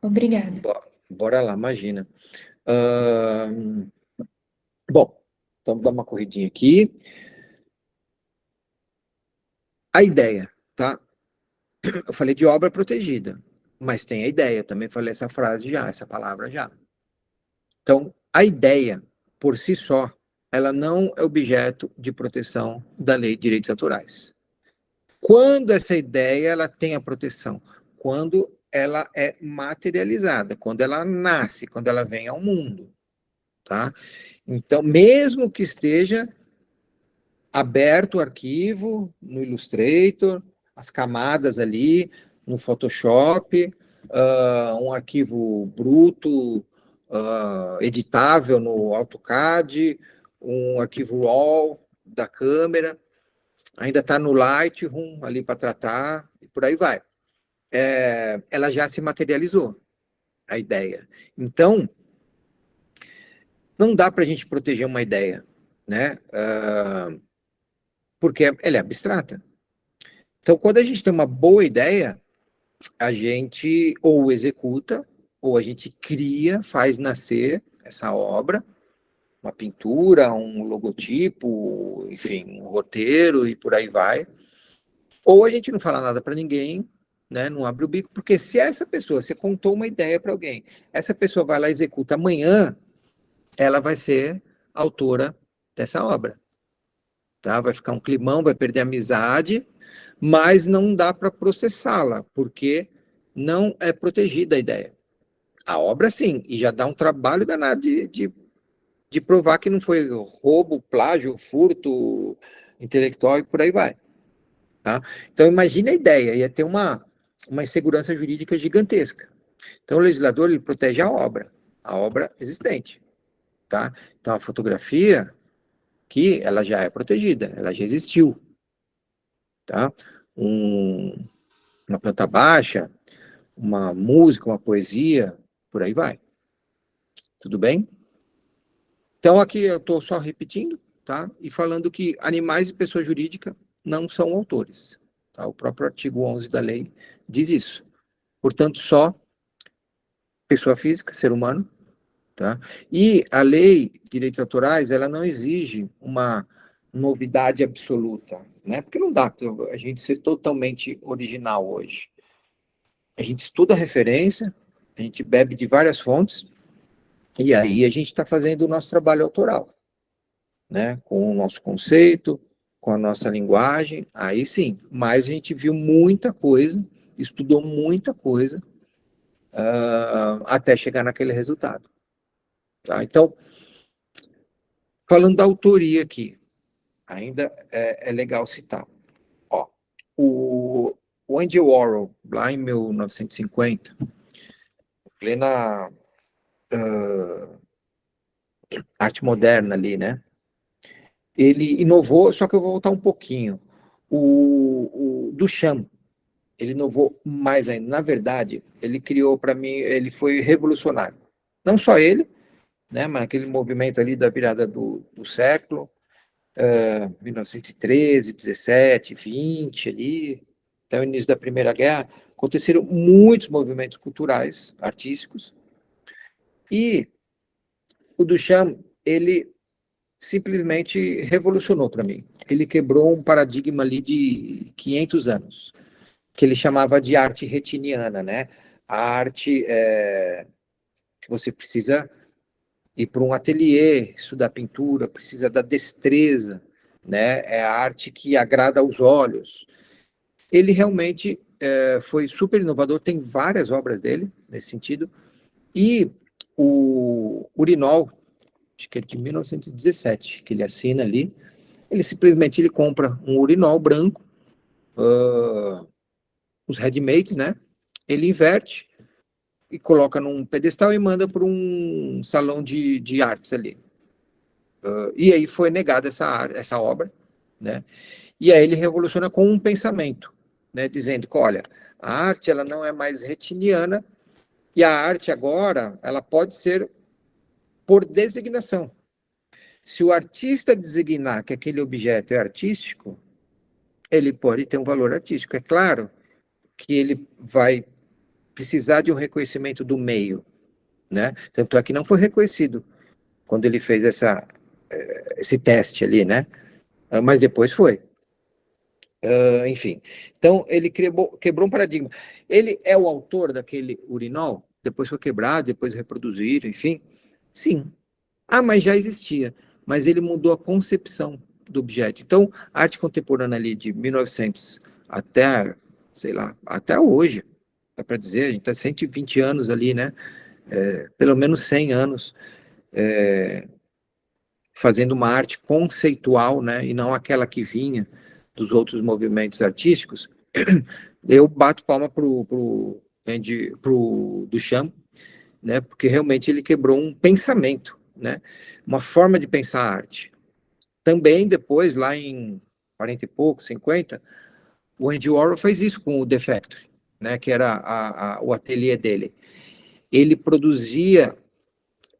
Obrigada. Bora lá, imagina. Bom, então vamos dar uma corridinha aqui. A ideia, tá? Eu falei de obra protegida, mas tem a ideia, também falei essa frase já, essa palavra já. Então, a ideia, por si só, ela não é objeto de proteção da Lei de Direitos Autorais. Quando essa ideia ela tem a proteção? Quando ela é materializada, quando ela nasce, quando ela vem ao mundo, tá? Então, mesmo que esteja aberto o arquivo no Illustrator, as camadas ali no Photoshop, um arquivo bruto, editável no AutoCAD, um arquivo RAW da câmera, ainda está no Lightroom ali para tratar, e por aí vai. Ela já se materializou, a ideia. Então, não dá para a gente proteger uma ideia, né? Porque ela é abstrata. Então, quando a gente tem uma boa ideia, a gente ou executa, ou a gente cria, faz nascer essa obra, uma pintura, um logotipo, enfim, um roteiro e por aí vai. Ou a gente não fala nada para ninguém, né, não abre o bico, porque se essa pessoa, você contou uma ideia para alguém, essa pessoa vai lá e executa amanhã, ela vai ser autora dessa obra. Tá? Vai ficar um climão, vai perder a amizade, mas não dá para processá-la, porque não é protegida a ideia. A obra, sim, e já dá um trabalho danado de provar que não foi roubo, plágio, furto intelectual e por aí vai. Tá? Então, imagine a ideia, ia ter uma insegurança jurídica gigantesca. Então, o legislador ele protege a obra existente. Tá? Então, a fotografia, que ela já é protegida, ela já existiu. Tá? Uma planta baixa, uma música, uma poesia, por aí vai. Tudo bem? Então, aqui eu estou só repetindo, tá? E falando que animais e pessoa jurídica não são autores. Tá? O próprio artigo 11 da lei diz isso. Portanto, só pessoa física, ser humano, tá? E a lei de direitos autorais, ela não exige uma novidade absoluta, né? Porque não dá a gente ser totalmente original hoje. A gente estuda a referência, a gente bebe de várias fontes, e aí a gente está fazendo o nosso trabalho autoral, né? Com o nosso conceito, com a nossa linguagem, aí sim. Mas a gente viu muita coisa, estudou muita coisa, até chegar naquele resultado. Tá? Então, falando da autoria aqui, ainda é legal citar. Ó, o Andy Warhol, lá em 1950, plena arte moderna ali, né? Ele inovou, só que eu vou voltar um pouquinho. O Duchamp, ele inovou mais ainda. Na verdade, ele criou para mim, ele foi revolucionário, Não só ele, né, mas aquele movimento ali da virada do século, 1913, 17, 20 ali, até o início da Primeira Guerra, aconteceram muitos movimentos culturais, artísticos, e o Duchamp, ele simplesmente revolucionou para mim. Ele quebrou um paradigma ali de 500 anos, que ele chamava de arte retiniana, né? A arte que você precisa ir para um ateliê, estudar pintura, precisa da destreza, né? É a arte que agrada aos olhos. Ele realmente foi super inovador, tem várias obras dele nesse sentido, e o Urinol, acho que é de 1917, que ele assina ali, ele simplesmente compra um urinol branco, os ready-mades, né? Ele inverte e coloca num pedestal e manda para um salão de artes ali. E aí foi negada essa obra, né? E aí ele revoluciona com um pensamento, né? Dizendo que, olha, a arte ela não é mais retiniana e a arte agora ela pode ser por designação. Se o artista designar que aquele objeto é artístico, ele pode ter um valor artístico. É claro que ele vai precisar de um reconhecimento do meio, né? Tanto é que não foi reconhecido quando ele fez esse teste ali, né? Mas depois foi. Enfim, então ele quebrou um paradigma. Ele é o autor daquele urinol? Depois foi quebrado, depois reproduziram, enfim. Sim. Mas já existia. Mas ele mudou a concepção do objeto. Então, a arte contemporânea ali de 1900 até, sei lá, até hoje, é para dizer, a gente está 120 anos ali, né? Pelo menos 100 anos fazendo uma arte conceitual, né? E não aquela que vinha dos outros movimentos artísticos. Eu bato palma pro Duchamp, né? Porque realmente ele quebrou um pensamento, né? Uma forma de pensar a arte. Também depois, lá em 40 e pouco, 50, o Andy Warhol fez isso com o The Factory, né? Que era o ateliê dele. Ele produzia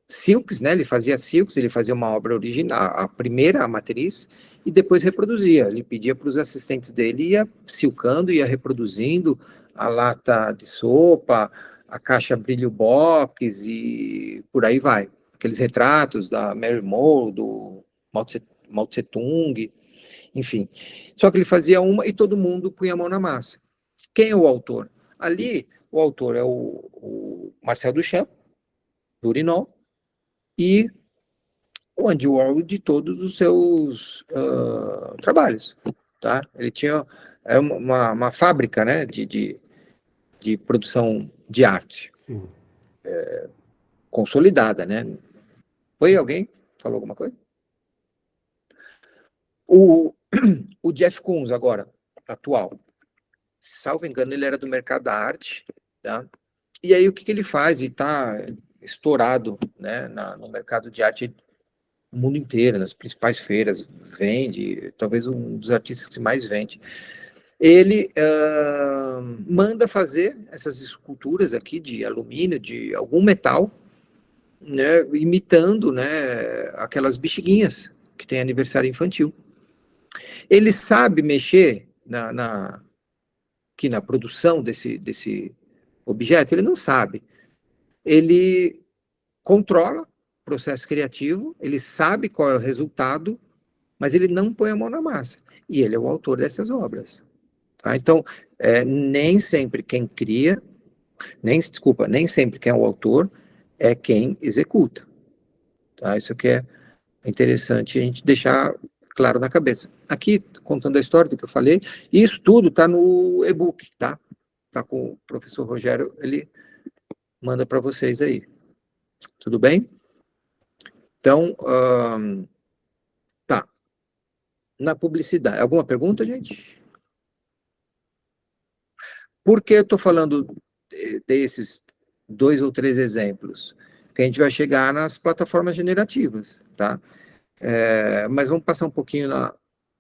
silks, né? Ele fazia silks, ele fazia uma obra original, a primeira, a matriz, e depois reproduzia. Ele pedia para os assistentes dele, ia silcando, ia reproduzindo a lata de sopa, a caixa brilho box e por aí vai. Aqueles retratos da Mary Moore, do Mao Tse Tung, enfim. Só que ele fazia uma e todo mundo punha a mão na massa. Quem é o autor? Ali, o autor é o Marcel Duchamp, do Urinol, e o Andy Warhol de todos os seus trabalhos, tá? Ele tinha uma fábrica, né, de produção de arte. Sim. Consolidada, né? Foi alguém? Falou alguma coisa? O Jeff Koons agora, atual, salvo engano, ele era do mercado da arte, tá? E aí o que ele faz? E tá estourado, né, no mercado de arte no mundo inteiro, nas principais feiras, vende, talvez um dos artistas que mais vende. Ele manda fazer essas esculturas aqui de alumínio, de algum metal, né, imitando, né, aquelas bexiguinhas que tem aniversário infantil. Ele sabe mexer aqui na produção desse objeto? Ele não sabe. Ele controla o processo criativo, ele sabe qual é o resultado, mas ele não põe a mão na massa. E ele é o autor dessas obras. Tá? Então, nem sempre quem cria, nem sempre quem é o autor é quem executa. Tá? Isso aqui é interessante a gente deixar claro na cabeça. Aqui, contando a história do que eu falei, isso tudo está no e-book, tá? Tá com o professor Rogério, ele manda para vocês aí. Tudo bem? Então, tá. Na publicidade. Alguma pergunta, gente? Por que eu estou falando desses 2 ou 3 exemplos? Porque a gente vai chegar nas plataformas generativas, tá? Mas vamos passar um pouquinho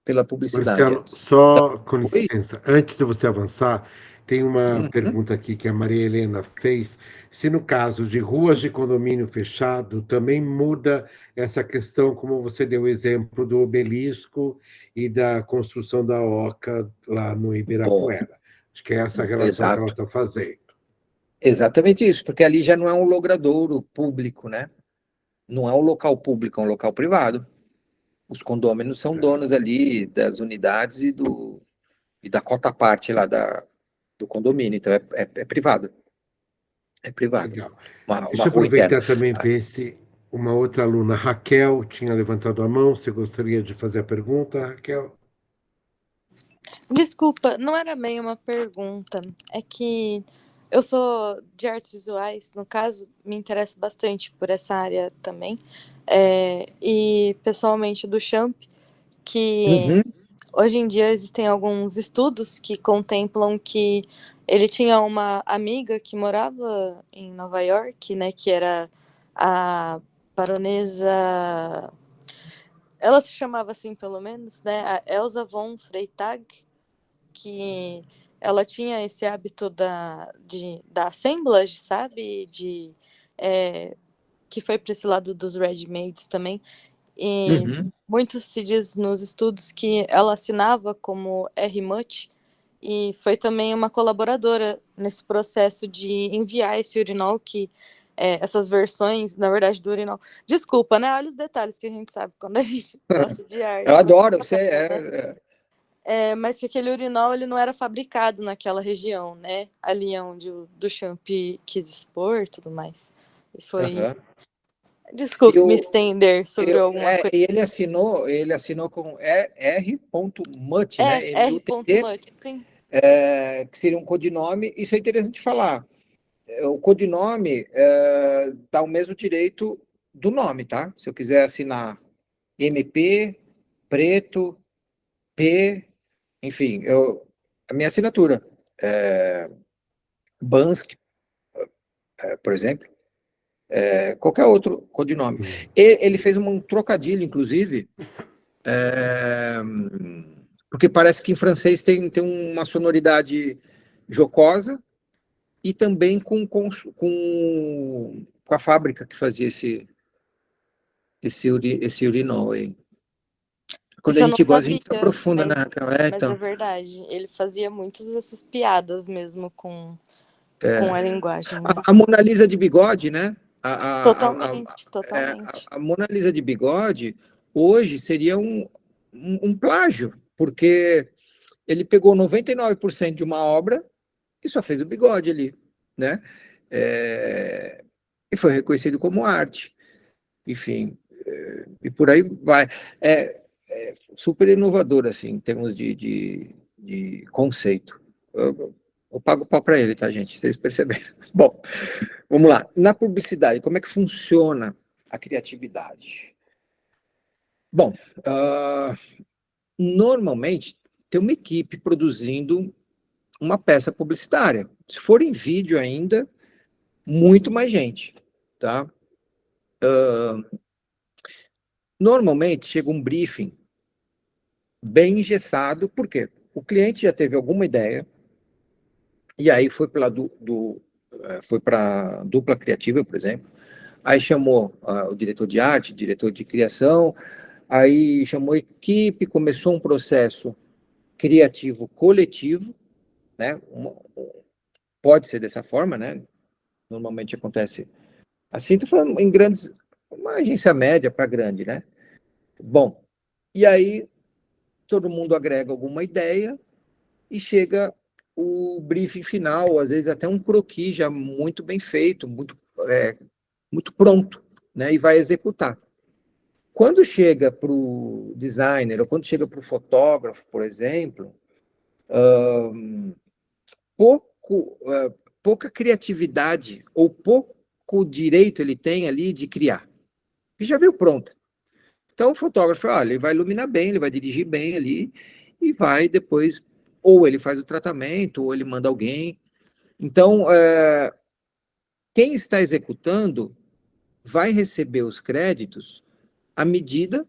pela publicidade Marcelo, antes. só com licença, antes de você avançar, Tem uma Uhum. pergunta aqui que a Maria Helena fez, se no caso de ruas de condomínio fechado, também muda essa questão, como você deu o exemplo do obelisco e da construção da Oca lá no Bom, Ibirapuera. Acho que é essa a relação que ela exato. está fazendo. Exatamente isso, porque ali já não é um logradouro público, né? Não é um local público, é um local privado. Os condôminos são donos ali das unidades e da cota parte lá do condomínio, então é privado. É privado. Legal. Uma Deixa eu rua interna. aproveitar também ver se uma outra aluna, Raquel, tinha levantado a mão. Você gostaria de fazer a pergunta, Raquel? Desculpa, não era bem uma pergunta. É que eu sou de artes visuais, no caso, me interesso bastante por essa área também. E pessoalmente do Champ, que Uhum. hoje em dia existem alguns estudos que contemplam que ele tinha uma amiga que morava em Nova York, né, que era a baronesa, ela se chamava assim pelo menos, né, a Elsa von Freytag, que ela tinha esse hábito da assemblage, sabe? Que foi para esse lado dos ready-mades também. E Uhum. muito se diz nos estudos que ela assinava como R. Mutt e foi também uma colaboradora nesse processo de enviar esse urinol essas versões, na verdade, do urinol. Desculpa, né? Olha os detalhes que a gente sabe quando a gente gosta de Eu arte. adoro, você Mas que aquele urinol ele não era fabricado naquela região, né? Ali onde o Duchamp quis expor e tudo mais. E foi. Aham. Desculpe me Eu, estender sobre alguma coisa. e ele assinou com R. Mutt, né? R. MUTT, Mutt, sim. que seria um codinome. Isso é interessante falar. O codinome dá o mesmo direito do nome, tá? Se eu quiser assinar MP, Preto, P, enfim, a minha assinatura. Bansk, por exemplo, qualquer outro codinome. E ele fez um trocadilho, inclusive, porque parece que em francês tem uma sonoridade jocosa e também com a fábrica que fazia esse urinol aí. Quando a Isso eu não gente gosta, a sabia, gente se aprofunda, né, mas, Raquel? mas é Então, verdade. Ele fazia muitas dessas piadas mesmo com a linguagem, né? a Mona Lisa de bigode, né? Totalmente, totalmente. A Mona Lisa de bigode hoje seria um plágio, porque ele pegou 99% de uma obra e só fez o bigode ali, né? E foi reconhecido como arte. Enfim, e por aí vai. É super inovador, assim, em termos de conceito. Eu pago pau para ele, tá, gente? Vocês perceberam. Bom, vamos lá. Na publicidade, como é que funciona a criatividade? Bom, normalmente tem uma equipe produzindo uma peça publicitária. Se for em vídeo ainda, muito mais gente, tá? Normalmente chega um briefing bem engessado, por quê? O cliente já teve alguma ideia, e aí foi foi para dupla criativa, por exemplo, aí chamou o diretor de arte, diretor de criação, aí chamou a equipe, começou um processo criativo coletivo, né? Pode ser dessa forma, né? Normalmente acontece assim, estou falando em grandes, uma agência média para grande, né? Bom, e aí todo mundo agrega alguma ideia e chega o briefing final, às vezes até um croquis já muito bem feito, muito pronto, né? E vai executar. Quando chega para o designer, ou quando chega para o fotógrafo, por exemplo, pouca criatividade ou pouco direito ele tem ali de criar. E já veio pronta. Então o fotógrafo, olha, ele vai iluminar bem, ele vai dirigir bem ali e vai depois, ou ele faz o tratamento, ou ele manda alguém. Então, quem está executando vai receber os créditos à medida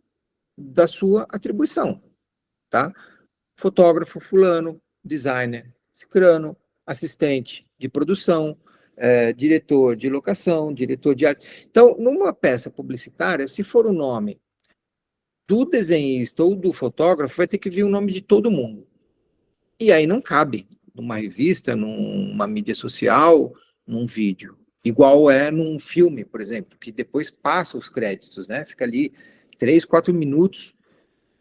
da sua atribuição, tá? Fotógrafo fulano, designer cicrano, assistente de produção, diretor de locação, diretor de arte. Então, numa peça publicitária, se for o nome do desenhista ou do fotógrafo, vai ter que vir o nome de todo mundo. E aí não cabe numa revista, numa mídia social, num vídeo. Igual é num filme, por exemplo, que depois passa os créditos, né? Fica ali 3, 4 minutos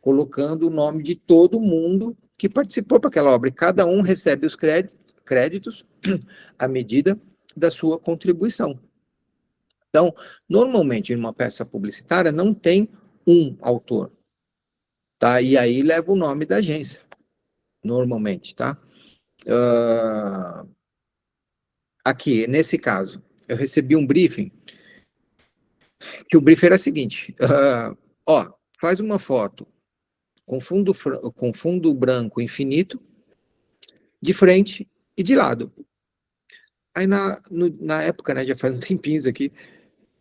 colocando o nome de todo mundo que participou para aquela obra. E cada um recebe os créditos à medida da sua contribuição. Então, normalmente, em uma peça publicitária, não tem um autor, tá? E aí leva o nome da agência, normalmente, tá? Aqui, nesse caso, eu recebi um briefing, que o briefing era o seguinte, faz uma foto com fundo branco infinito, de frente e de lado. Aí, na época, né, já faz um tempinho isso aqui,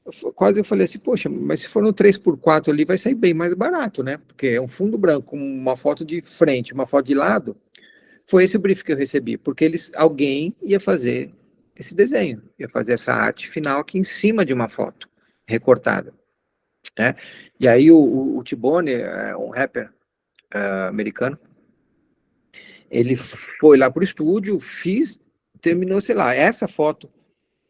eu falei assim, poxa, mas se for no 3x4 ali, vai sair bem mais barato, né? Porque é um fundo branco com uma foto de frente, uma foto de lado. Foi esse o briefing que eu recebi, porque alguém ia fazer esse desenho, ia fazer essa arte final aqui em cima de uma foto recortada, né? E aí o T-Bone, um rapper americano, ele foi lá pro estúdio, terminou, sei lá, essa foto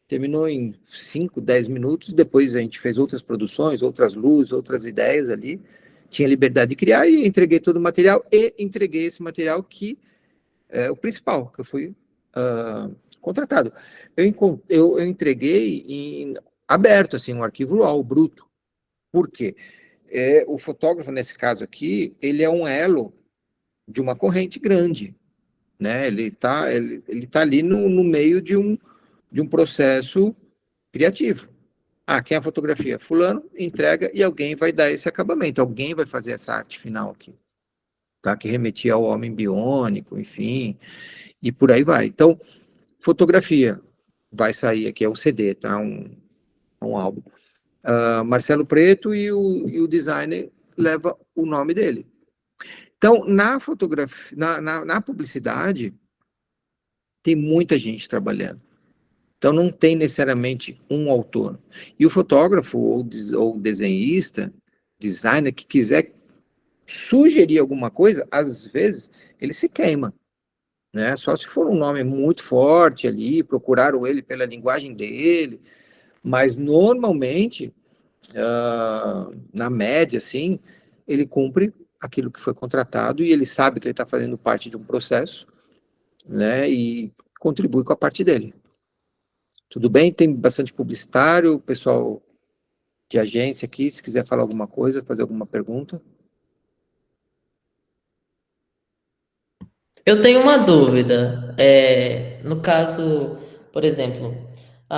terminou em 5, 10 minutos, depois a gente fez outras produções, outras luzes, outras ideias ali, tinha liberdade de criar e entreguei todo o material e entreguei esse material que é o principal, que eu fui contratado. Eu entreguei aberto, assim, um arquivo RAW, bruto. Por quê? O fotógrafo, nesse caso aqui, ele é um elo de uma corrente grande, né? Ele tá ali no meio de um processo criativo. Quem é a fotografia? Fulano entrega e alguém vai dar esse acabamento, alguém vai fazer essa arte final aqui, tá? Que remetia ao homem biônico, enfim, e por aí vai. Então, fotografia vai sair aqui, é um CD, tá? Um álbum. Marcelo Preto e o designer leva o nome dele. Então, na fotografia, na publicidade, tem muita gente trabalhando. Então, não tem necessariamente um autor. E o fotógrafo ou desenhista, designer, que quiser sugerir alguma coisa, às vezes, ele se queima, né? Só se for um nome muito forte ali, procuraram ele pela linguagem dele, mas normalmente, na média, assim, ele cumpre aquilo que foi contratado e ele sabe que ele está fazendo parte de um processo, né? E contribui com a parte dele. Tudo bem? Tem bastante publicitário, pessoal de agência aqui, se quiser falar alguma coisa, fazer alguma pergunta. Eu tenho uma dúvida. No caso, por exemplo,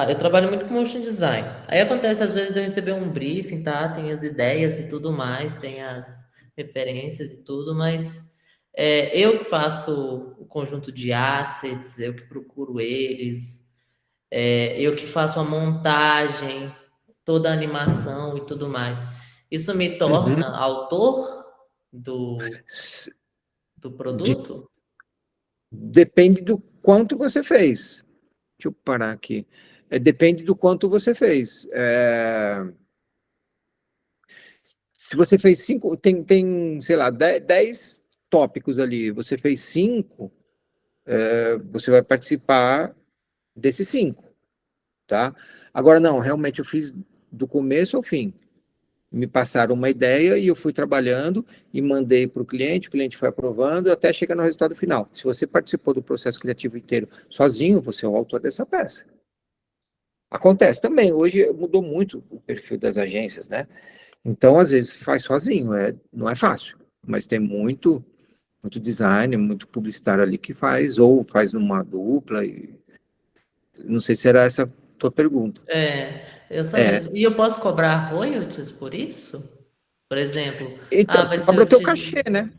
eu trabalho muito com motion design. Aí acontece às vezes de eu receber um briefing, tá? Tem as ideias e tudo mais, tem as referências e tudo, mas eu que faço o conjunto de assets, eu que procuro eles, eu que faço a montagem, toda a animação e tudo mais. Isso me torna autor do produto? Depende do quanto você fez. Deixa eu parar aqui. Depende do quanto você fez. Se você fez 5, tem sei lá, 10 tópicos ali, você fez 5, você vai participar desses 5, tá? Agora, não, realmente eu fiz do começo ao fim. Me passaram uma ideia e eu fui trabalhando e mandei para o cliente foi aprovando até chegar no resultado final. Se você participou do processo criativo inteiro sozinho, você é o autor dessa peça. Acontece também, hoje mudou muito o perfil das agências, né? Então, às vezes, faz sozinho, não é fácil, mas tem muito design, muito publicitário ali que faz, ou faz numa dupla, e não sei se era essa a tua pergunta. Essa mesmo. E eu posso cobrar royalties por isso? Por exemplo, então, vai ser cobra o teu cachê, né?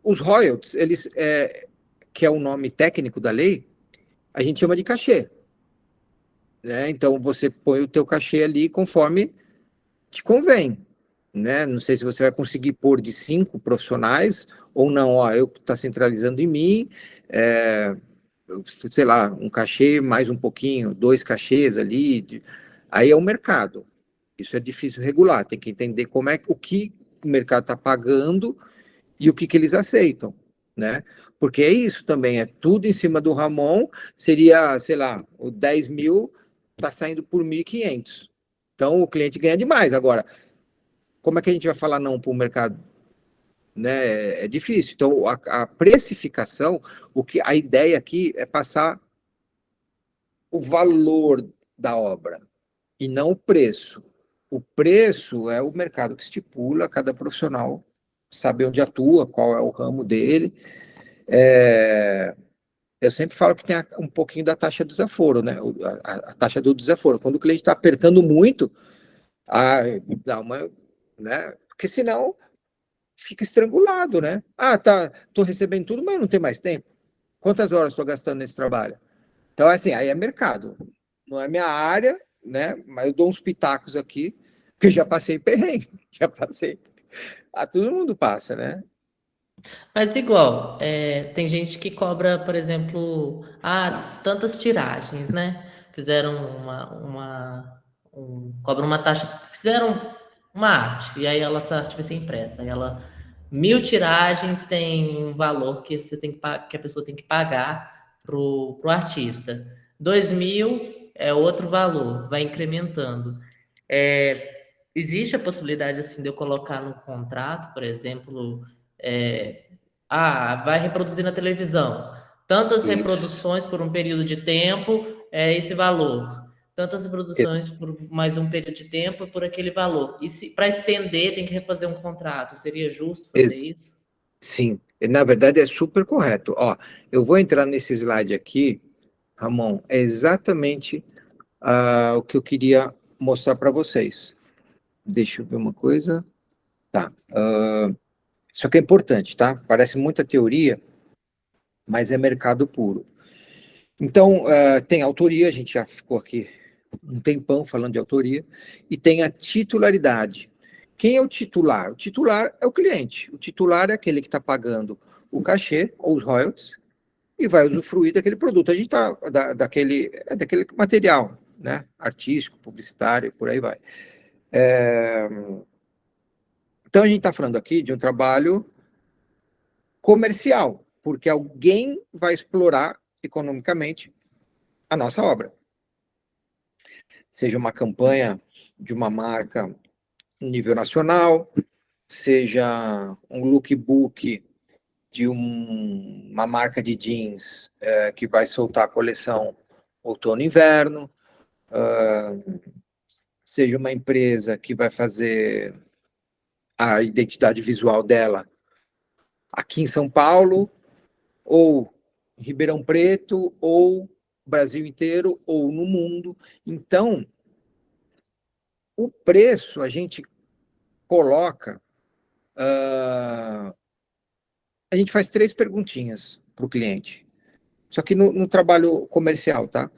Os royalties, eles, que é o nome técnico da lei, a gente chama de cachê, né? Então, você põe o teu cachê ali conforme te convém, né? Não sei se você vai conseguir pôr de 5 profissionais ou não, ó, eu tá centralizando em mim, sei lá, um cachê mais um pouquinho, 2 cachês ali, aí é o mercado. Isso é difícil regular, tem que entender como o que o mercado está pagando e o que eles aceitam, né? Porque é isso também, é tudo em cima do Ramon, seria, sei lá, o 10 mil está saindo por 1.500. Então, o cliente ganha demais. Agora, como é que a gente vai falar não para o mercado? Né? É difícil. Então, a precificação, a ideia aqui é passar o valor da obra e não o preço. O preço é o mercado que estipula, cada profissional sabe onde atua, qual é o ramo dele. Eu sempre falo que tem um pouquinho da taxa do desaforo, né? A taxa do desaforo. Quando o cliente está apertando muito, dá uma, né? Porque senão fica estrangulado, né? Tô recebendo tudo, mas não tem mais tempo. Quantas horas estou gastando nesse trabalho? Então, assim, aí é mercado. Não é minha área, né? Mas eu dou uns pitacos aqui, porque eu já passei perrengue, já passei. Todo mundo passa, né? Mas igual, tem gente que cobra, por exemplo, tantas tiragens, né? Fizeram cobram uma taxa, fizeram uma arte, e aí essa arte vai ser impressa. Aí 1.000 tiragens tem um valor que que a pessoa tem que pagar pro artista. 2.000 é outro valor, vai incrementando. Existe a possibilidade assim de eu colocar no contrato, por exemplo, vai reproduzir na televisão. Tantas Isso. reproduções por um período de tempo é esse valor. Tantas reproduções Isso. por mais um período de tempo por aquele valor. E para estender tem que refazer um contrato. Seria justo fazer isso? Sim, na verdade é super correto. Ó, eu vou entrar nesse slide aqui, Ramon, é exatamente o que eu queria mostrar para vocês. Deixa eu ver uma coisa. Tá. Isso aqui é importante, tá? Parece muita teoria, mas é mercado puro. Então, tem autoria, a gente já ficou aqui um tempão falando de autoria, e tem a titularidade. Quem é o titular? O titular é o cliente. O titular é aquele que está pagando o cachê ou os royalties e vai usufruir daquele produto. A gente está daquele material, né? Artístico, publicitário, por aí vai. Então, a gente está falando aqui de um trabalho comercial, porque alguém vai explorar economicamente a nossa obra. Seja uma campanha de uma marca nível nacional, seja um lookbook de uma marca de jeans que vai soltar a coleção outono e inverno, seja uma empresa que vai fazer a identidade visual dela aqui em São Paulo, ou em Ribeirão Preto, ou Brasil inteiro, ou no mundo. Então, o preço a gente coloca, a gente faz 3 perguntinhas para o cliente. Só que no trabalho comercial, tá?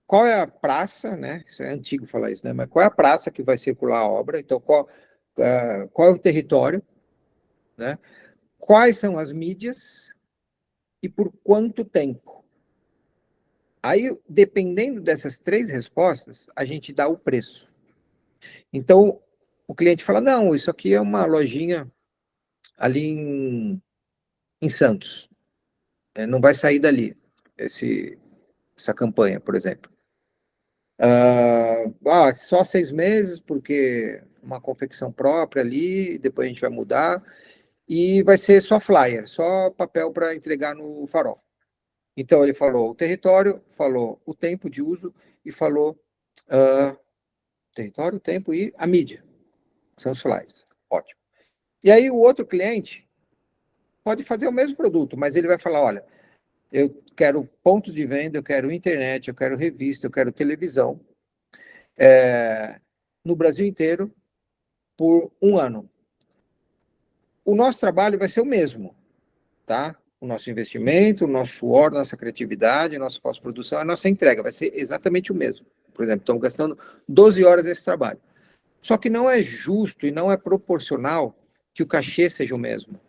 Qual é a praça, né? Isso é antigo falar isso, né? Mas qual é a praça que vai circular a obra? Então, qual é o território, né? Quais são as mídias e por quanto tempo? Aí, dependendo dessas 3 respostas, a gente dá o preço. Então, o cliente fala, não, isso aqui é uma lojinha ali em Santos. Não vai sair dali, essa campanha, por exemplo. Só 6 meses, porque uma confecção própria ali, depois a gente vai mudar, e vai ser só flyer, só papel para entregar no farol. Então, ele falou o território, falou o tempo de uso e falou território, tempo e a mídia. São os flyers. Ótimo. E aí, o outro cliente pode fazer o mesmo produto, mas ele vai falar, olha, eu quero pontos de venda, eu quero internet, eu quero revista, eu quero televisão, no Brasil inteiro, por 1 ano. O nosso trabalho vai ser o mesmo, tá? O nosso investimento, o nosso suor, nossa criatividade, a nossa pós-produção, a nossa entrega vai ser exatamente o mesmo. Por exemplo, estamos gastando 12 horas nesse trabalho. Só que não é justo e não é proporcional que o cachê seja o mesmo.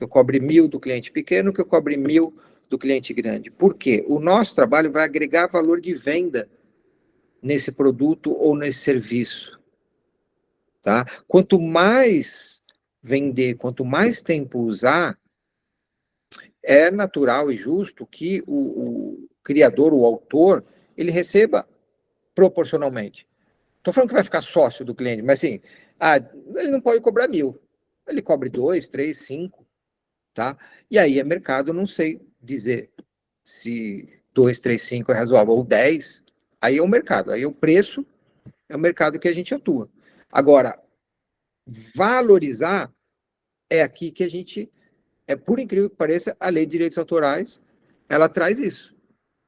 eu cobre 1.000 do cliente pequeno, que eu cobre 1.000 do cliente grande. Por quê? O nosso trabalho vai agregar valor de venda nesse produto ou nesse serviço. Tá? Quanto mais vender, quanto mais tempo usar, é natural e justo que o criador, o autor, ele receba proporcionalmente. Estou falando que vai ficar sócio do cliente, mas assim, ele não pode cobrar 1.000. Ele cobre 2, 3, 5, tá? E aí é mercado, não sei dizer se 2, 3, 5 é razoável, ou 10, aí é o mercado, aí o preço é o mercado que a gente atua. Agora, valorizar é aqui que a gente, por incrível que pareça, a lei de direitos autorais, ela traz isso,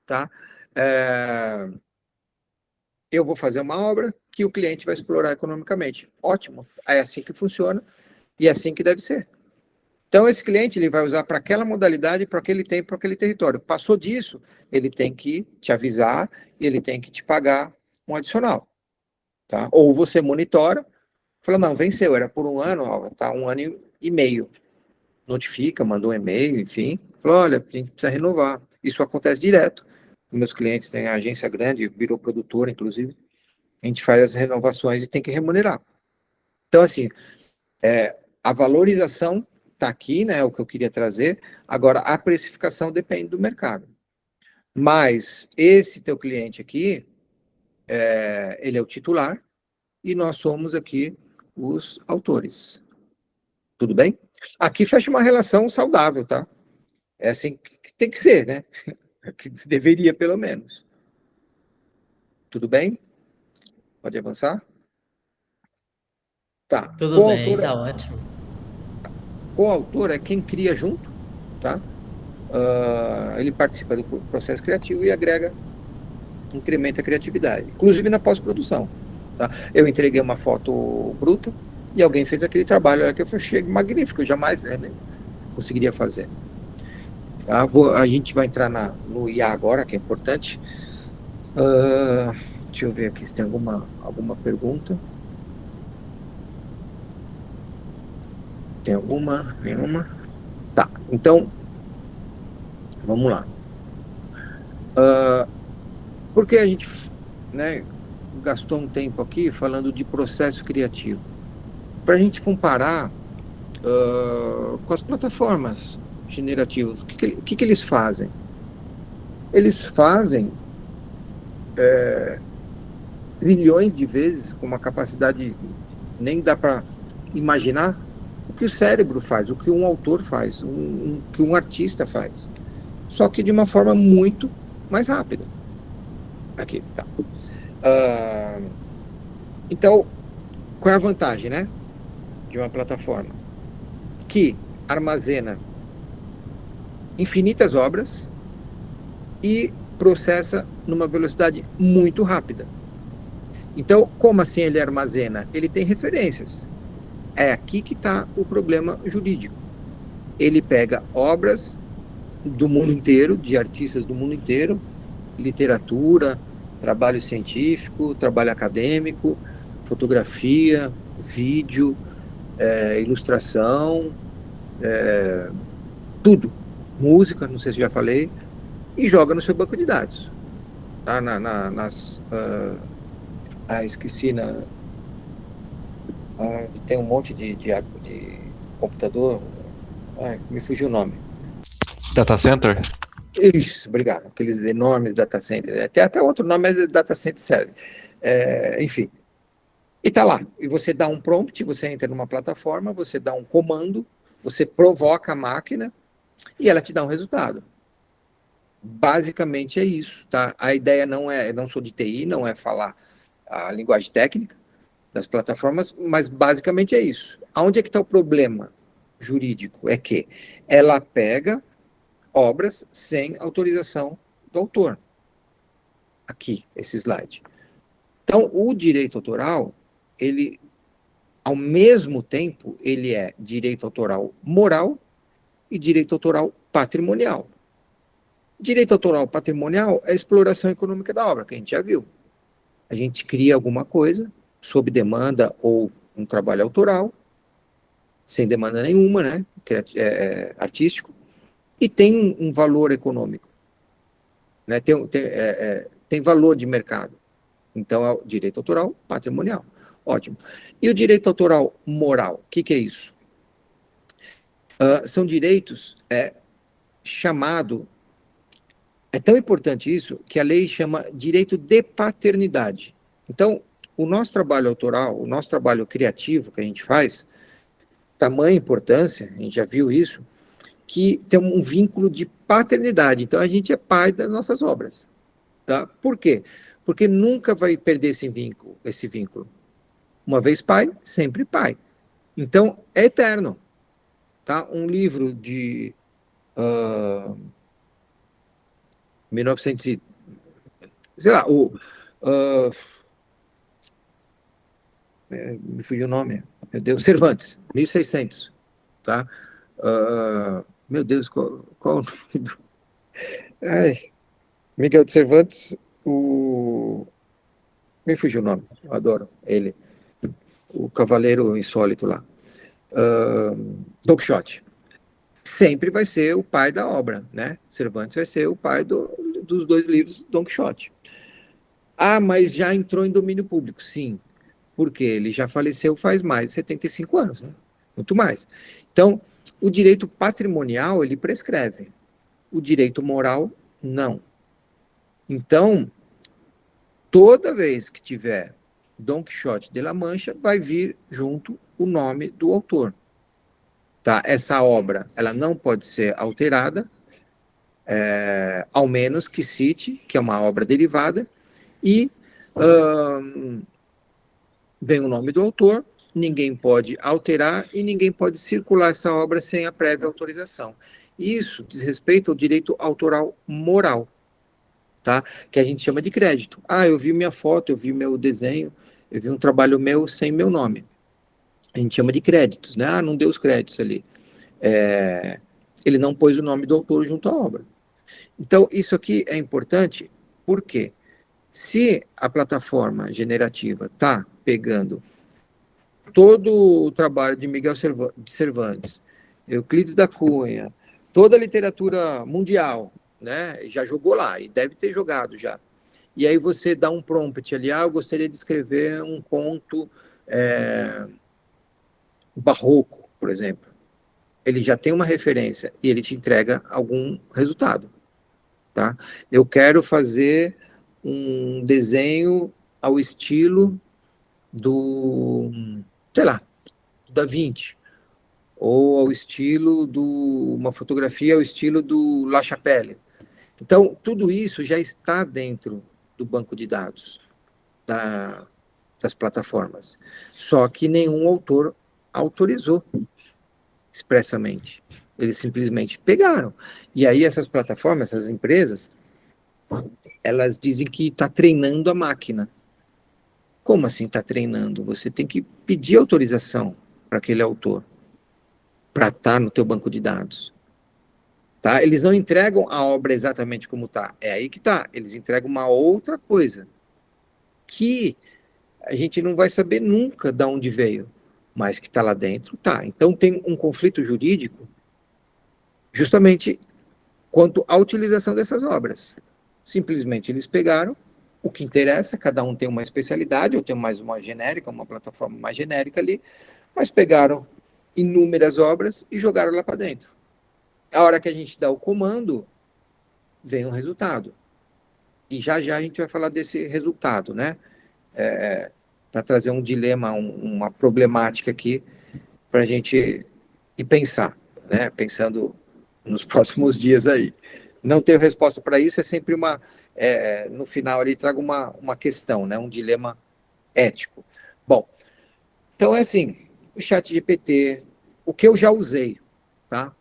tá? Eu vou fazer uma obra que o cliente vai explorar economicamente. Ótimo, é assim que funciona e é assim que deve ser. Então, esse cliente ele vai usar para aquela modalidade, para aquele tempo, para aquele território. Passou disso, ele tem que te avisar, ele tem que te pagar um adicional. Tá? Ou você monitora, fala, não, venceu, era por 1 ano, ó, tá 1 ano e meio. Notifica, manda um e-mail, enfim. Fala, olha, a gente precisa renovar. Isso acontece direto. Meus clientes têm agência grande, virou produtora, inclusive. A gente faz as renovações e tem que remunerar. Então, assim, a valorização está aqui, né, o que eu queria trazer. Agora, a precificação depende do mercado. Mas esse teu cliente aqui, ele é o titular e nós somos aqui os autores. Tudo bem? Aqui fecha uma relação saudável, tá? É assim que tem que ser, né? Que deveria, pelo menos. Tudo bem? Pode avançar? Tá. Tudo bem, tá ótimo. Coautor é quem cria junto, tá? Ele participa do processo criativo e incrementa a criatividade, inclusive na pós-produção. Tá? Eu entreguei uma foto bruta e alguém fez aquele trabalho que eu achei magnífico, eu jamais conseguiria fazer. Tá? A gente vai entrar no IA agora, que é importante. Deixa eu ver aqui se tem alguma pergunta. Tem alguma? Nenhuma? Tá, então, vamos lá. Por que a gente gastou um tempo aqui falando de processo criativo? Para a gente comparar com as plataformas generativas. O que eles fazem? Eles fazem trilhões de vezes, com uma capacidade nem dá para imaginar, o que o cérebro faz, o que um autor faz, o que um artista faz. Só que de uma forma muito mais rápida. Aqui, tá. Então, qual é a vantagem, né? De uma plataforma? Que armazena infinitas obras e processa numa velocidade muito rápida. Então, como assim ele armazena? Ele tem referências. É aqui que está o problema jurídico. Ele pega obras do mundo inteiro, de artistas do mundo inteiro, literatura, trabalho científico, trabalho acadêmico, fotografia, vídeo, ilustração, tudo. Música, não sei se já falei, e joga no seu banco de dados. Tá? Esqueci, tem um monte de computador, me fugiu o nome. Data Center? Isso, obrigado. Aqueles enormes data centers. Tem até outro nome, mas data center serve. Enfim. E tá lá. E você dá um prompt, você entra numa plataforma, você dá um comando, você provoca a máquina e ela te dá um resultado. Basicamente é isso, tá? A ideia não sou de TI, não é falar a linguagem técnica das plataformas, mas basicamente é isso. Aonde é que está o problema jurídico? É que ela pega obras sem autorização do autor. Aqui, esse slide. Então, o direito autoral, ele, ao mesmo tempo, ele é direito autoral moral e direito autoral patrimonial. Direito autoral patrimonial é a exploração econômica da obra, que a gente já viu. A gente cria alguma coisa, sob demanda ou um trabalho autoral, sem demanda nenhuma, né? Artístico, e tem um valor econômico, né? Tem valor de mercado. Então, é o direito autoral patrimonial. Ótimo. E o direito autoral moral? O que é isso? São direitos chamado... É tão importante isso que a lei chama direito de paternidade. Então, o nosso trabalho autoral, o nosso trabalho criativo que a gente faz, tamanha importância, a gente já viu isso, que tem um vínculo de paternidade. Então, a gente é pai das nossas obras. Tá? Por quê? Porque nunca vai perder esse vínculo. Uma vez pai, sempre pai. Então, é eterno. Tá? Um livro de 1900, sei lá, me fugiu o nome, meu Deus, Cervantes, 1600, tá? Meu Deus, qual o nome do... Miguel de Cervantes, me fugiu o nome, eu adoro ele, o Cavaleiro Insólito lá, Don Quixote. Sempre vai ser o pai da obra, né? Cervantes vai ser o pai dos dois livros Don Quixote. Mas já entrou em domínio público? Sim, porque ele já faleceu faz mais de 75 anos, né? Muito mais. Então, o direito patrimonial, ele prescreve. O direito moral, não. Então, toda vez que tiver Don Quixote de La Mancha, vai vir junto o nome do autor. Tá? Essa obra, ela não pode ser alterada, ao menos que cite, que é uma obra derivada, e vem o nome do autor, ninguém pode alterar e ninguém pode circular essa obra sem a prévia autorização. Isso diz respeito ao direito autoral moral, tá? Que a gente chama de crédito. Eu vi minha foto, eu vi meu desenho, eu vi um trabalho meu sem meu nome. A gente chama de créditos, né? Não deu os créditos ali. Ele não pôs o nome do autor junto à obra. Então, isso aqui é importante, porque se a plataforma generativa está pegando todo o trabalho de Miguel de Cervantes, Euclides da Cunha, toda a literatura mundial, né, já jogou lá, e deve ter jogado já. E aí você dá um prompt ali, eu gostaria de escrever um conto barroco, por exemplo. Ele já tem uma referência e ele te entrega algum resultado. Tá? Eu quero fazer um desenho ao estilo do, sei lá, Da Vinci, ou ao estilo uma fotografia ao estilo do La Chapelle. Então, tudo isso já está dentro do banco de dados das plataformas. Só que nenhum autor autorizou expressamente. Eles simplesmente pegaram. E aí essas plataformas, essas empresas, elas dizem que está treinando a máquina. Como assim está treinando? Você tem que pedir autorização para aquele autor, para estar no teu banco de dados. Tá? Eles não entregam a obra exatamente como está. É aí que está. Eles entregam uma outra coisa, que a gente não vai saber nunca de onde veio, mas que está lá dentro, tá. Então tem um conflito jurídico justamente quanto à utilização dessas obras. Simplesmente eles pegaram o que interessa, cada um tem uma especialidade, ou tem mais uma genérica, uma plataforma mais genérica ali, mas pegaram inúmeras obras e jogaram lá para dentro. A hora que a gente dá o comando, vem um resultado. E já já a gente vai falar desse resultado, né? Para trazer um dilema, uma problemática aqui, para a gente ir pensar, né? Pensando nos próximos dias aí. Não tenho resposta para isso, é sempre no final ali trago uma questão, né? Um dilema ético. Bom, então é assim, o ChatGPT, o que eu já usei, tá?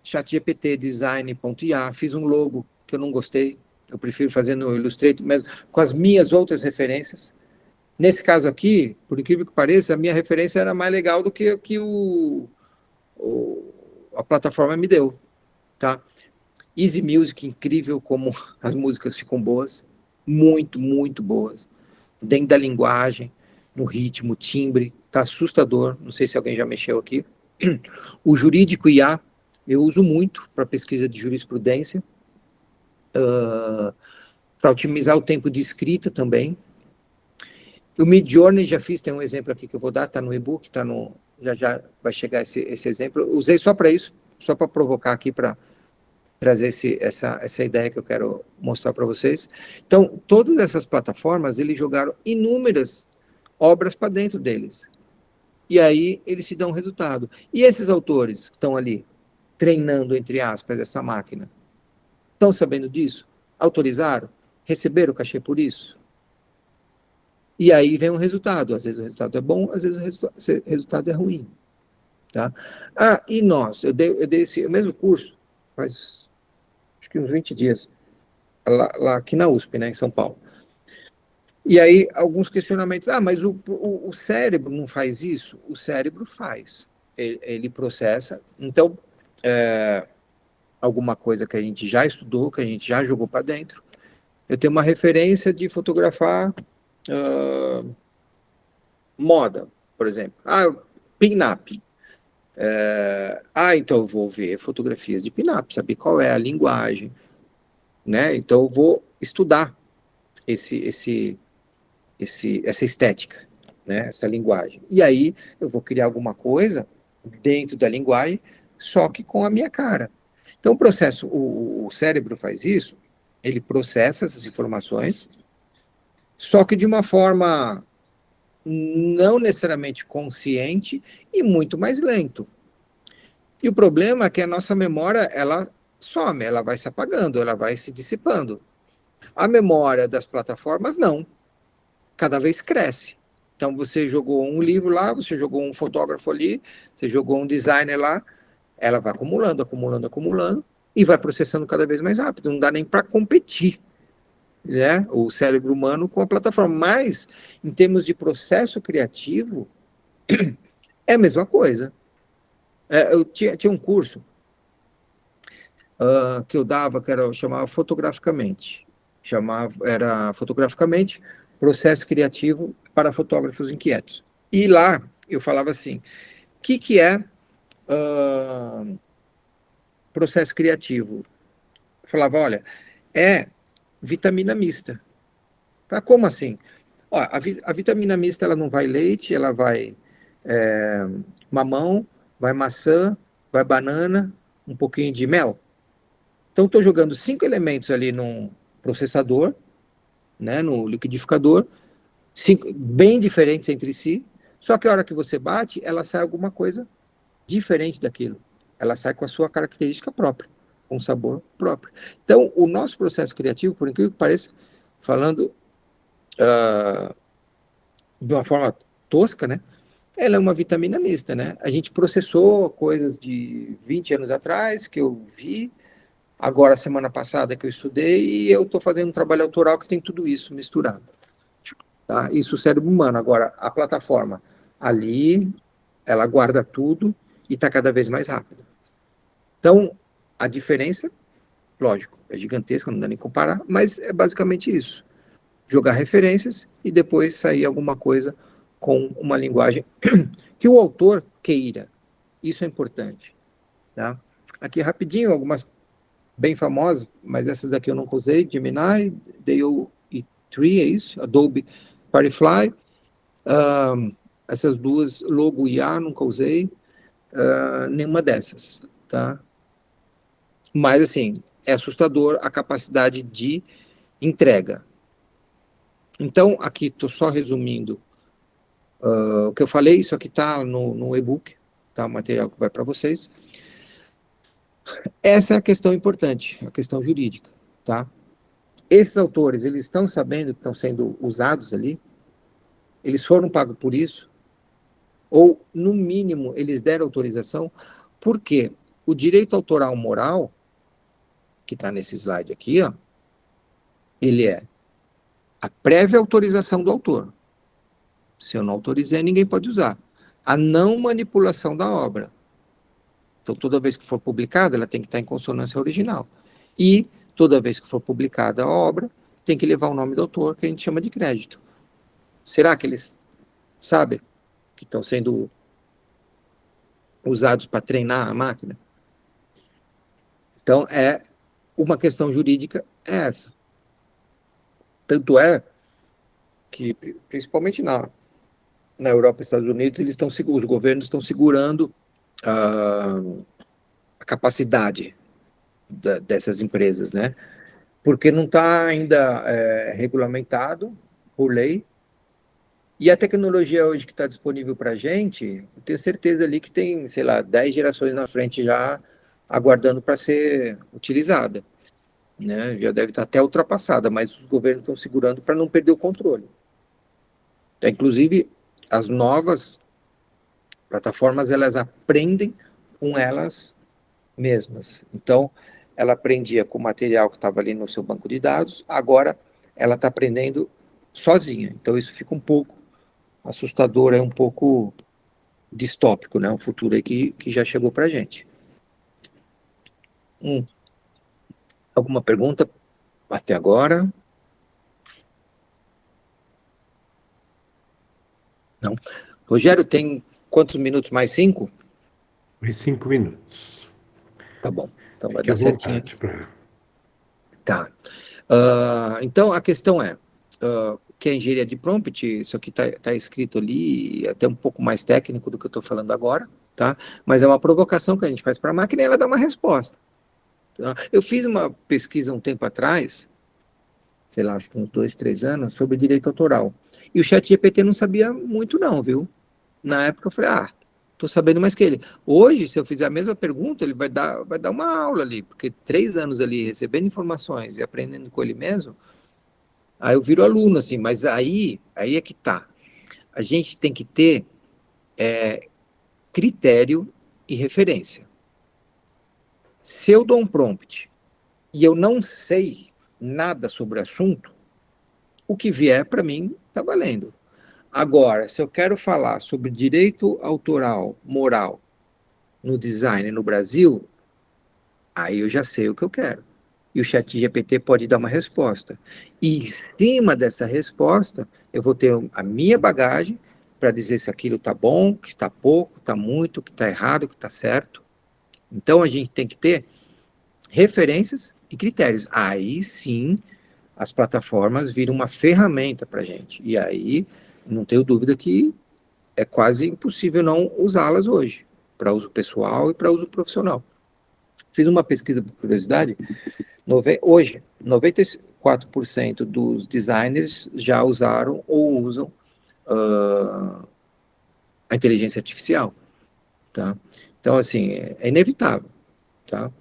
ChatGPT Design.ia, fiz um logo que eu não gostei, eu prefiro fazer no Illustrator mesmo, com as minhas outras referências. Nesse caso aqui, por incrível que pareça, a minha referência era mais legal do que a plataforma me deu, tá? Easy Music, incrível como as músicas ficam boas, muito, muito boas, dentro da linguagem, no ritmo, timbre, tá assustador, não sei se alguém já mexeu aqui. O jurídico IA, eu uso muito para pesquisa de jurisprudência, para otimizar o tempo de escrita também. O Midjourney já fiz, tem um exemplo aqui que eu vou dar, está no e-book, já vai chegar esse exemplo. Eu usei só para isso, só para provocar aqui, para trazer essa ideia que eu quero mostrar para vocês. Então, todas essas plataformas, eles jogaram inúmeras obras para dentro deles. E aí, eles te dão um resultado. E esses autores que estão ali, treinando, entre aspas, essa máquina, estão sabendo disso? Autorizaram? Receberam o cachê por isso? E aí vem um resultado. Às vezes o resultado é bom, às vezes o resultado é ruim. Tá? Ah, e nós? Eu dei esse mesmo curso faz, acho que uns 20 dias, lá aqui na USP, né, em São Paulo. E aí, alguns questionamentos. Ah, mas o cérebro não faz isso? O cérebro faz. Ele processa. Então, alguma coisa que a gente já estudou, que a gente já jogou para dentro. Eu tenho uma referência de fotografar moda, por exemplo. Ah, pin-up. Então eu vou ver fotografias de pin-up, saber qual é a linguagem, né? Então eu vou estudar essa estética, né? Essa linguagem. E aí eu vou criar alguma coisa dentro da linguagem, só que com a minha cara. Então o cérebro faz isso, ele processa essas informações, só que de uma forma não necessariamente consciente e muito mais lento. E o problema é que a nossa memória, ela some, ela vai se apagando, ela vai se dissipando. A memória das plataformas, não. Cada vez cresce. Então, você jogou um livro lá, você jogou um fotógrafo ali, você jogou um designer lá, ela vai acumulando, acumulando, acumulando, e vai processando cada vez mais rápido. Não dá nem para competir, né, o cérebro humano com a plataforma. Mas, em termos de processo criativo, é a mesma coisa. Eu tinha um curso que eu dava, chamava Fotograficamente. Era Fotograficamente, Processo Criativo para Fotógrafos Inquietos. E lá eu falava assim, o que é processo criativo? Eu falava, olha, é vitamina mista. Ah, como assim? Ó, a vitamina mista, ela não vai leite, ela vai mamão, vai maçã, vai banana, um pouquinho de mel. Então, estou jogando 5 elementos ali num processador, né, no liquidificador, 5 bem diferentes entre si, só que a hora que você bate, ela sai alguma coisa diferente daquilo. Ela sai com a sua característica própria, com sabor próprio. Então, o nosso processo criativo, por incrível que pareça, falando de uma forma tosca, né, ela é uma vitamina mista, né? A gente processou coisas de 20 anos atrás, que eu vi, agora, semana passada, que eu estudei, e eu estou fazendo um trabalho autoral que tem tudo isso misturado. Tá? Isso o cérebro humano. Agora, a plataforma ali, ela guarda tudo e está cada vez mais rápida. Então, a diferença, lógico, é gigantesca, não dá nem comparar, mas é basicamente isso. Jogar referências e depois sair alguma coisa com uma linguagem que o autor queira. Isso é importante. Tá? Aqui, rapidinho, algumas bem famosas, mas essas daqui eu nunca usei, Gemini, DALL-E 3, é isso? Adobe Firefly, essas duas, Logo IA, nunca usei, nenhuma dessas, tá? Mas, assim, é assustador a capacidade de entrega. Então, aqui estou só resumindo o que eu falei, isso aqui está no e-book, tá? O material que vai para vocês. Essa é a questão importante, a questão jurídica, tá? Esses autores, eles estão sabendo que estão sendo usados ali? Eles foram pagos por isso? Ou, no mínimo, eles deram autorização? Porque o direito autoral moral, que está nesse slide aqui, ó, ele é a prévia autorização do autor. Se eu não autorizei, ninguém pode usar. A não manipulação da obra. Então, toda vez que for publicada, ela tem que estar em consonância original. E, toda vez que for publicada a obra, tem que levar o nome do autor, que a gente chama de crédito. Será que eles sabem? que estão sendo usados para treinar a máquina. Então, uma questão jurídica é essa. Tanto é que, principalmente na Europa e Estados Unidos, os governos estão segurando a capacidade dessas empresas, né? Porque não está ainda regulamentado por lei. E a tecnologia hoje que está disponível para a gente, eu tenho certeza ali que tem, sei lá, 10 gerações na frente já aguardando para ser utilizada. Né? Já deve estar até ultrapassada, mas os governos estão segurando para não perder o controle. Então, inclusive, as novas plataformas, elas aprendem com elas mesmas. Então, ela aprendia com o material que estava ali no seu banco de dados, agora ela está aprendendo sozinha. Então, isso fica um pouco assustador, é um pouco distópico, né? Um futuro aí que já chegou para a gente. Alguma pergunta até agora? Não. Rogério, tem quantos minutos? Mais 5? Mais 5 minutos. Tá bom. Então vai Fique à dar certinho. vontade para... Tá. Então, a questão é, que é engenharia de prompt, isso aqui tá escrito ali, até um pouco mais técnico do que eu estou falando agora, tá? Mas é uma provocação que a gente faz para a máquina e ela dá uma resposta. Tá? Eu fiz uma pesquisa um tempo atrás, sei lá, acho que uns 2, 3 anos, sobre direito autoral. E o ChatGPT não sabia muito não, viu? Na época eu falei, tô sabendo mais que ele. Hoje, se eu fizer a mesma pergunta, ele vai dar uma aula ali, porque 3 anos ali recebendo informações e aprendendo com ele mesmo, aí eu viro aluno, assim, mas aí é que tá. A gente tem que ter critério e referência. Se eu dou um prompt e eu não sei nada sobre o assunto, o que vier para mim tá valendo. Agora, se eu quero falar sobre direito autoral, moral, no design no Brasil, aí eu já sei o que eu quero. E o ChatGPT pode dar uma resposta. E em cima dessa resposta, eu vou ter a minha bagagem para dizer se aquilo está bom, que está pouco, está muito, que está errado, que está certo. Então, a gente tem que ter referências e critérios. Aí sim, as plataformas viram uma ferramenta para a gente. E aí, não tenho dúvida que é quase impossível não usá-las hoje, para uso pessoal e para uso profissional. Fiz uma pesquisa por curiosidade, hoje, 94% dos designers já usaram ou usam a inteligência artificial, tá? Então, assim, é inevitável, tá?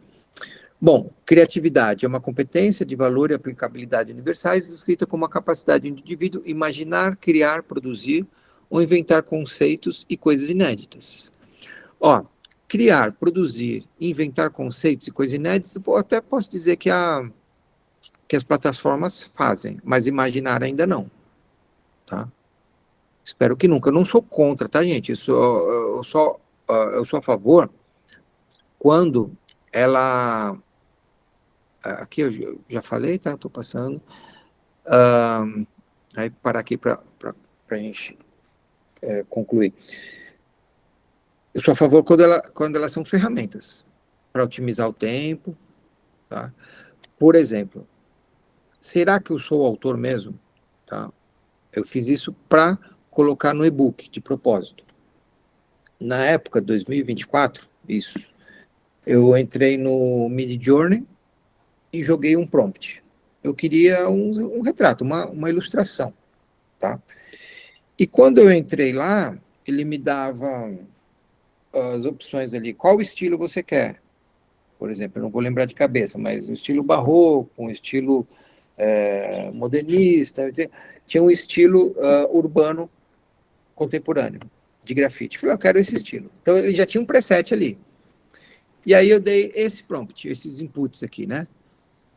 Bom, criatividade é uma competência de valor e aplicabilidade universais descrita como a capacidade do indivíduo imaginar, criar, produzir ou inventar conceitos e coisas inéditas. Criar, produzir, inventar conceitos e coisas inéditas, eu até posso dizer que as plataformas fazem, mas imaginar ainda não, tá? Espero que nunca. Eu não sou contra, tá, gente? Eu sou a favor quando ela... Aqui eu já falei, tá? Estou passando. Aí parar aqui para a gente concluir. Eu sou a favor quando elas são ferramentas para otimizar o tempo, tá? Por exemplo, será que eu sou o autor mesmo? Tá? Eu fiz isso para colocar no e-book, de propósito. Na época, 2024, isso, eu entrei no Midjourney e joguei um prompt. Eu queria um retrato, uma ilustração, tá? E quando eu entrei lá, ele me dava as opções ali. Qual estilo você quer? Por exemplo, eu não vou lembrar de cabeça, mas um estilo barroco, um estilo modernista, tinha um estilo urbano contemporâneo, de grafite. Falei, eu quero esse estilo. Então, ele já tinha um preset ali. E aí eu dei esse prompt, esses inputs aqui, né?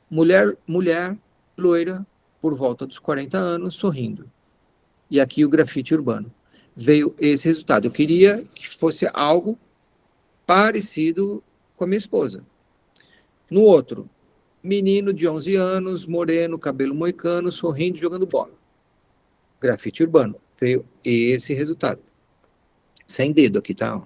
Mulher, loira, por volta dos 40 anos, sorrindo. E aqui o grafite urbano. Veio esse resultado. Eu queria que fosse algo parecido com a minha esposa. No outro, menino de 11 anos, moreno, cabelo moicano, sorrindo, jogando bola. Grafite urbano. Veio esse resultado. Sem dedo aqui, tá?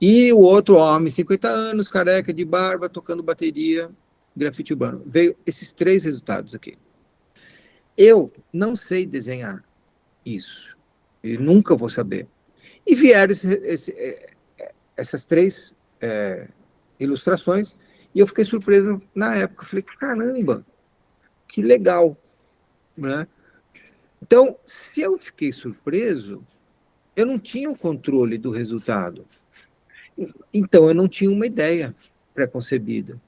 E o outro homem, 50 anos, careca, de barba, tocando bateria, grafite urbano. Veio esses 3 resultados aqui. Eu não sei desenhar isso. E nunca vou saber. E vieram essas 3 ilustrações, e eu fiquei surpreso na época. Eu falei, caramba, que legal, né? Então, se eu fiquei surpreso, eu não tinha o controle do resultado. Então, eu não tinha uma ideia pré-concebida.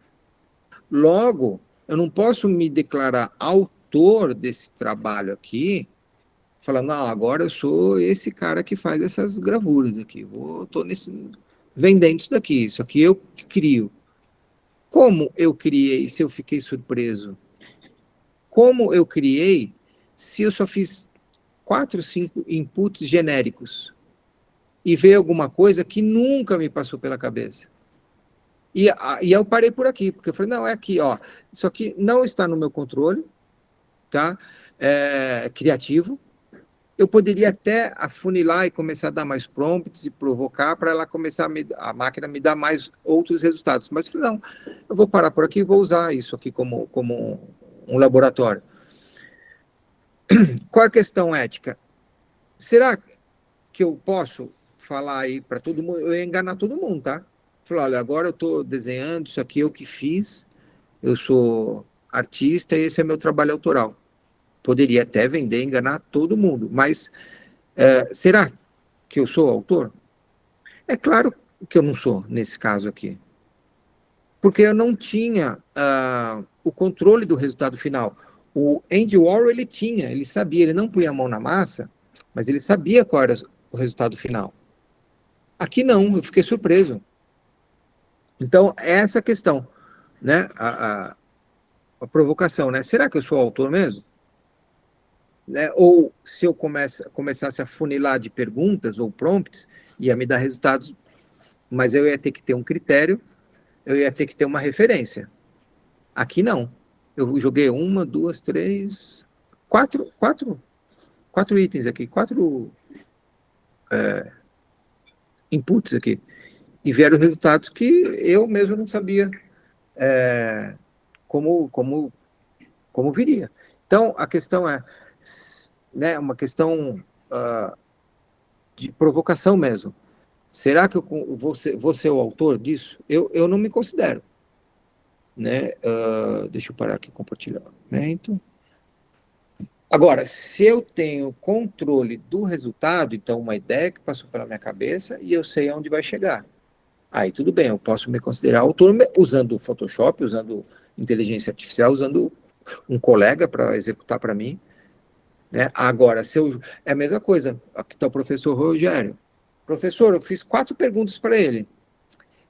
Logo, eu não posso me declarar autor desse trabalho aqui, falando, não, agora eu sou esse cara que faz essas gravuras aqui, estou vendendo isso aqui eu crio. Como eu criei se eu fiquei surpreso? Como eu criei se eu só fiz 4, 5 inputs genéricos e veio alguma coisa que nunca me passou pela cabeça? E eu parei por aqui, porque eu falei, não, é aqui, ó, isso aqui não está no meu controle, tá? É criativo. Eu poderia até afunilar e começar a dar mais prompts e provocar para ela começar a máquina me dar mais outros resultados. Mas eu falei, não, eu vou parar por aqui e vou usar isso aqui como um laboratório. Qual é a questão ética? Será que eu posso falar aí para todo mundo? Eu ia enganar todo mundo, tá? Falar, olha, agora eu estou desenhando, isso aqui eu que fiz, eu sou artista e esse é meu trabalho autoral. Poderia até vender, enganar todo mundo, mas será que eu sou autor? É claro que eu não sou, nesse caso aqui. Porque eu não tinha o controle do resultado final. O Andy Warhol, ele sabia, ele não punha a mão na massa, mas ele sabia qual era o resultado final. Aqui não, eu fiquei surpreso. Então, essa é a questão, né? A provocação, né? Será que eu sou autor mesmo? Né? Ou se eu começasse a funilar de perguntas ou prompts, ia me dar resultados, mas eu ia ter que ter um critério, eu ia ter que ter uma referência. Aqui não. Eu joguei 1, 2, 3, 4 itens aqui, 4 inputs aqui. E vieram resultados que eu mesmo não sabia como viria. Então, a questão é, né, uma questão de provocação mesmo. Será que eu vou ser o autor disso? Eu não me considero. Né? Deixa eu parar aqui o compartilhamento. Agora, se eu tenho controle do resultado, então uma ideia que passou pela minha cabeça e eu sei aonde vai chegar. Aí tudo bem, eu posso me considerar autor usando o Photoshop, usando inteligência artificial, usando um colega para executar para mim. Né? Agora, é a mesma coisa. Aqui está o professor Rogério. Professor, eu fiz 4 perguntas para ele.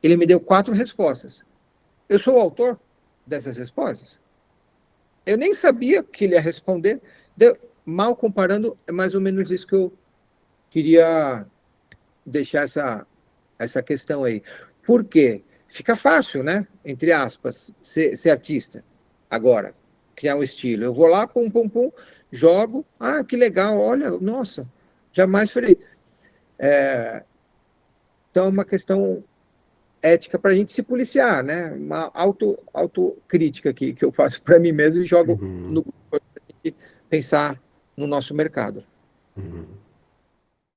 Ele me deu 4 respostas. Eu sou o autor dessas respostas? Eu nem sabia que ele ia responder. Mal comparando, é mais ou menos isso que eu queria deixar essa questão aí. Por quê? Fica fácil, né? Entre aspas, ser artista. Agora, criar um estilo. Eu vou lá, pum, pum, pum, jogo. Ah, que legal, olha, nossa, jamais falei. Então, é uma questão ética para a gente se policiar, né? Uma autocrítica aqui que eu faço para mim mesmo e jogo no grupo para a gente pensar no nosso mercado. Uhum.